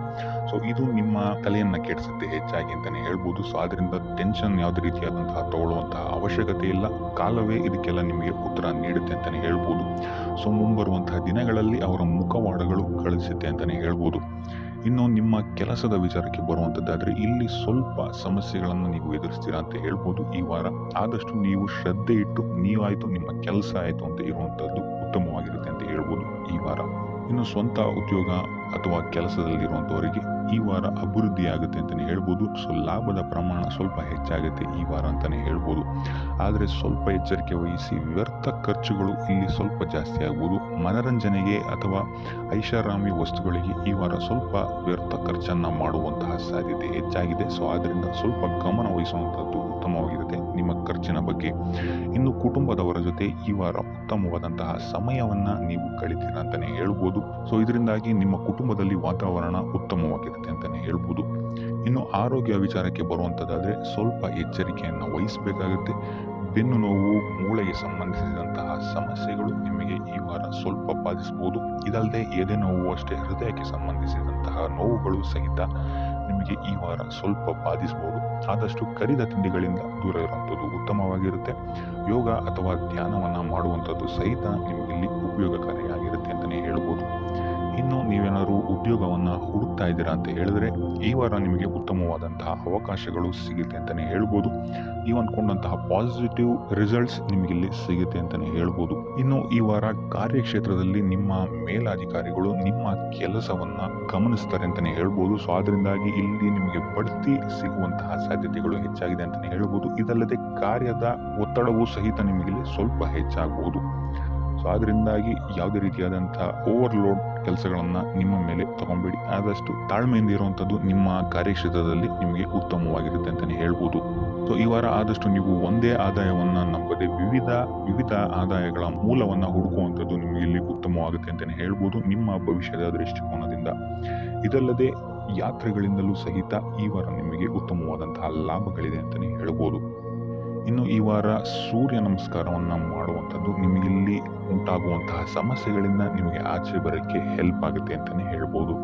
ಸೊ ಇದು ನಿಮ್ಮ ತಲೆಯನ್ನು ಕೆಡಿಸುತ್ತೆ ಹೆಚ್ಚಾಗಿ ಅಂತಲೇ ಹೇಳ್ಬೋದು. ಸೊ ಅದರಿಂದ ಟೆನ್ಷನ್ ಯಾವುದೇ ರೀತಿಯಾದಂತಹ ತಗೊಳ್ಳುವಂತಹ ಅವಶ್ಯಕತೆ ಇಲ್ಲ. ಕಾಲವೇ ಇದಕ್ಕೆಲ್ಲ ನಿಮಗೆ ಉತ್ತರ ನೀಡುತ್ತೆ ಅಂತಲೇ ಹೇಳ್ಬೋದು. ಸೊ ಮುಂಬರುವಂತಹ ದಿನಗಳಲ್ಲಿ ಅವರ ಮುಖವಾಡಗಳು ಕಳಿಸುತ್ತೆ ಅಂತಲೇ ಹೇಳ್ಬೋದು. ಇನ್ನು ನಿಮ್ಮ ಕೆಲಸದ ವಿಚಾರಕ್ಕೆ ಬರುವಂಥದ್ದಾದರೆ ಇಲ್ಲಿ ಸ್ವಲ್ಪ ಸಮಸ್ಯೆಗಳನ್ನು ನೀವು ಎದುರಿಸ್ತೀರಾ ಅಂತ ಹೇಳ್ಬೋದು ಈ ವಾರ. ಆದಷ್ಟು ನೀವು ಶ್ರದ್ಧೆ ಇಟ್ಟು ನೀವಾಯಿತು ನಿಮ್ಮ ಕೆಲಸ ಆಯಿತು ಅಂತ ಇರುವಂಥದ್ದು ಉತ್ತಮವಾಗಿರುತ್ತೆ ಅಂತ ಹೇಳ್ಬೋದು ಈ ವಾರ. ಇನ್ನು ಸ್ವಂತ ಉದ್ಯೋಗ ಅಥವಾ ಕೆಲಸದಲ್ಲಿರುವಂಥವರಿಗೆ ಈ ವಾರ ಅಭಿವೃದ್ಧಿ ಆಗುತ್ತೆ ಅಂತಲೇ ಹೇಳ್ಬೋದು. ಸೊ ಲಾಭದ ಪ್ರಮಾಣ ಸ್ವಲ್ಪ ಹೆಚ್ಚಾಗುತ್ತೆ ಈ ವಾರ ಅಂತಲೇ ಹೇಳ್ಬೋದು. ಆದರೆ ಸ್ವಲ್ಪ ಎಚ್ಚರಿಕೆ ವಹಿಸಿ. ವ್ಯರ್ಥ ಖರ್ಚುಗಳು ಇಲ್ಲಿ ಸ್ವಲ್ಪ ಜಾಸ್ತಿ ಆಗ್ಬೋದು. ಮನರಂಜನೆಗೆ ಅಥವಾ ಐಷಾರಾಮಿ ವಸ್ತುಗಳಿಗೆ ಈ ವಾರ ಸ್ವಲ್ಪ ವ್ಯರ್ಥ ಖರ್ಚನ್ನು ಮಾಡುವಂತಹ ಸಾಧ್ಯತೆ ಹೆಚ್ಚಾಗಿದೆ. ಸೊ ಆದ್ದರಿಂದ ಸ್ವಲ್ಪ ಗಮನ ವಹಿಸುವಂಥದ್ದು ಉತ್ತಮವಾಗಿರುತ್ತೆ ನಿಮ್ಮ ಖರ್ಚಿನ ಬಗ್ಗೆ. ಇನ್ನು ಕುಟುಂಬದವರ ಜೊತೆ ಈ ವಾರ ಉತ್ತಮವಾದಂತಹ ಸಮಯವನ್ನು ನೀವು ಕಳಿತೀರ ಅಂತಲೇ ಹೇಳ್ಬೋದು. ಸೊ ಇದರಿಂದಾಗಿ ನಿಮ್ಮ ಕುಟುಂಬದಲ್ಲಿ ವಾತಾವರಣ ಉತ್ತಮವಾಗಿರುತ್ತೆ ಅಂತಲೇ ಹೇಳ್ಬೋದು. ಇನ್ನು ಆರೋಗ್ಯ ವಿಚಾರಕ್ಕೆ ಬರುವಂಥದ್ದಾದರೆ ಸ್ವಲ್ಪ ಎಚ್ಚರಿಕೆಯನ್ನು ವಹಿಸಬೇಕಾಗುತ್ತೆ. ಬೆನ್ನು ನೋವು, ಮೂಳೆಗೆ ಸಂಬಂಧಿಸಿದಂತಹ ಸಮಸ್ಯೆಗಳು ನಿಮಗೆ ಈ ವಾರ ಸ್ವಲ್ಪ ಬಾಧಿಸಬಹುದು. ಇದಲ್ಲದೆ ಎದೆ ನೋವು ಅಷ್ಟೇ ಹೃದಯಕ್ಕೆ ಸಂಬಂಧಿಸಿದಂತಹ ನೋವುಗಳು ಸಹಿತ ನಿಮಗೆ ಈ ವಾರ ಸ್ವಲ್ಪ ಬಾಧಿಸಬಹುದು. ಆದಷ್ಟು ಕರಿದ ತಿಂಡಿಗಳಿಂದ ದೂರ ಇರುವಂಥದ್ದು ಉತ್ತಮವಾಗಿರುತ್ತೆ. ಯೋಗ ಅಥವಾ ಧ್ಯಾನವನ್ನು ಮಾಡುವಂಥದ್ದು ಸಹಿತ ನಿಮಗೆ ಇಲ್ಲಿ ಉಪಯೋಗಕಾರಿಯಾಗಿರುತ್ತೆ ಅಂತಲೇ ಹೇಳ್ಬೋದು. ಇನ್ನು ನೀವೇನಾದರೂ ಉದ್ಯೋಗವನ್ನು ಹುಡುಕ್ತಾ ಇದ್ದೀರಾ ಅಂತ ಹೇಳಿದ್ರೆ ಈ ವಾರ ನಿಮಗೆ ಉತ್ತಮವಾದಂತಹ ಅವಕಾಶಗಳು ಸಿಗುತ್ತೆ ಅಂತಲೇ ಹೇಳ್ಬೋದು. ನೀವು ಅಂದ್ಕೊಂಡಂತಹ ಪಾಸಿಟಿವ್ ರಿಸಲ್ಟ್ಸ್ ನಿಮಗಿಲ್ಲಿ ಸಿಗುತ್ತೆ ಅಂತಲೇ ಹೇಳ್ಬೋದು. ಇನ್ನು ಈ ವಾರ ಕಾರ್ಯಕ್ಷೇತ್ರದಲ್ಲಿ ನಿಮ್ಮ ಮೇಲಾಧಿಕಾರಿಗಳು ನಿಮ್ಮ ಕೆಲಸವನ್ನು ಗಮನಿಸ್ತಾರೆ ಅಂತಲೇ ಹೇಳ್ಬೋದು. ಸೊ ಅದರಿಂದಾಗಿ ಇಲ್ಲಿ ನಿಮಗೆ ಬಡ್ತಿ ಸಿಗುವಂತಹ ಸಾಧ್ಯತೆಗಳು ಹೆಚ್ಚಾಗಿದೆ ಅಂತಲೇ ಹೇಳ್ಬೋದು. ಇದಲ್ಲದೆ ಕಾರ್ಯದ ಒತ್ತಡವೂ ಸಹಿತ ನಿಮಗಿಲ್ಲಿ ಸ್ವಲ್ಪ ಹೆಚ್ಚಾಗಬಹುದು. ಸೊ ಅದರಿಂದಾಗಿ ಯಾವುದೇ ರೀತಿಯಾದಂಥ ಓವರ್ಲೋಡ್ ಕೆಲಸಗಳನ್ನು ನಿಮ್ಮ ಮೇಲೆ ತಗೊಂಬೇಡಿ. ಆದಷ್ಟು ತಾಳ್ಮೆಯಿಂದ ಇರುವಂಥದ್ದು ನಿಮ್ಮ ಕಾರ್ಯಕ್ಷೇತ್ರದಲ್ಲಿ ನಿಮಗೆ ಉತ್ತಮವಾಗಿರುತ್ತೆ ಅಂತಲೇ ಹೇಳ್ಬೋದು. ಸೊ ಈ ವಾರ ಆದಷ್ಟು ನೀವು ಒಂದೇ ಆದಾಯವನ್ನು ನಂಬದೆ ವಿವಿಧ ಆದಾಯಗಳ ಮೂಲವನ್ನು ಹುಡುಕುವಂಥದ್ದು ನಿಮಗೆ ಇಲ್ಲಿ ಉತ್ತಮವಾಗುತ್ತೆ ಅಂತಲೇ ಹೇಳ್ಬೋದು ನಿಮ್ಮ ಭವಿಷ್ಯದ ದೃಷ್ಟಿಕೋನದಿಂದ. ಇದಲ್ಲದೆ ಯಾತ್ರೆಗಳಿಂದಲೂ ಸಹಿತ ಈ ವಾರ ನಿಮಗೆ ಉತ್ತಮವಾದಂತಹ ಲಾಭಗಳಿದೆ ಅಂತಲೇ ಹೇಳ್ಬೋದು. ಇನ್ನು ಈ ವಾರ ಸೂರ್ಯ ನಮಸ್ಕಾರವನ್ನು ಮಾಡುವಂಥದ್ದು ನಿಮಗಿಲ್ಲಿ ಉಂಟಾಗುವಂತಹ ಸಮಸ್ಯೆಗಳಿಂದ ನಿಮಗೆ ಆಚೆ ಬರೋಕ್ಕೆ ಹೆಲ್ಪ್ ಆಗುತ್ತೆ ಅಂತಲೇ ಹೇಳ್ಬೋದು.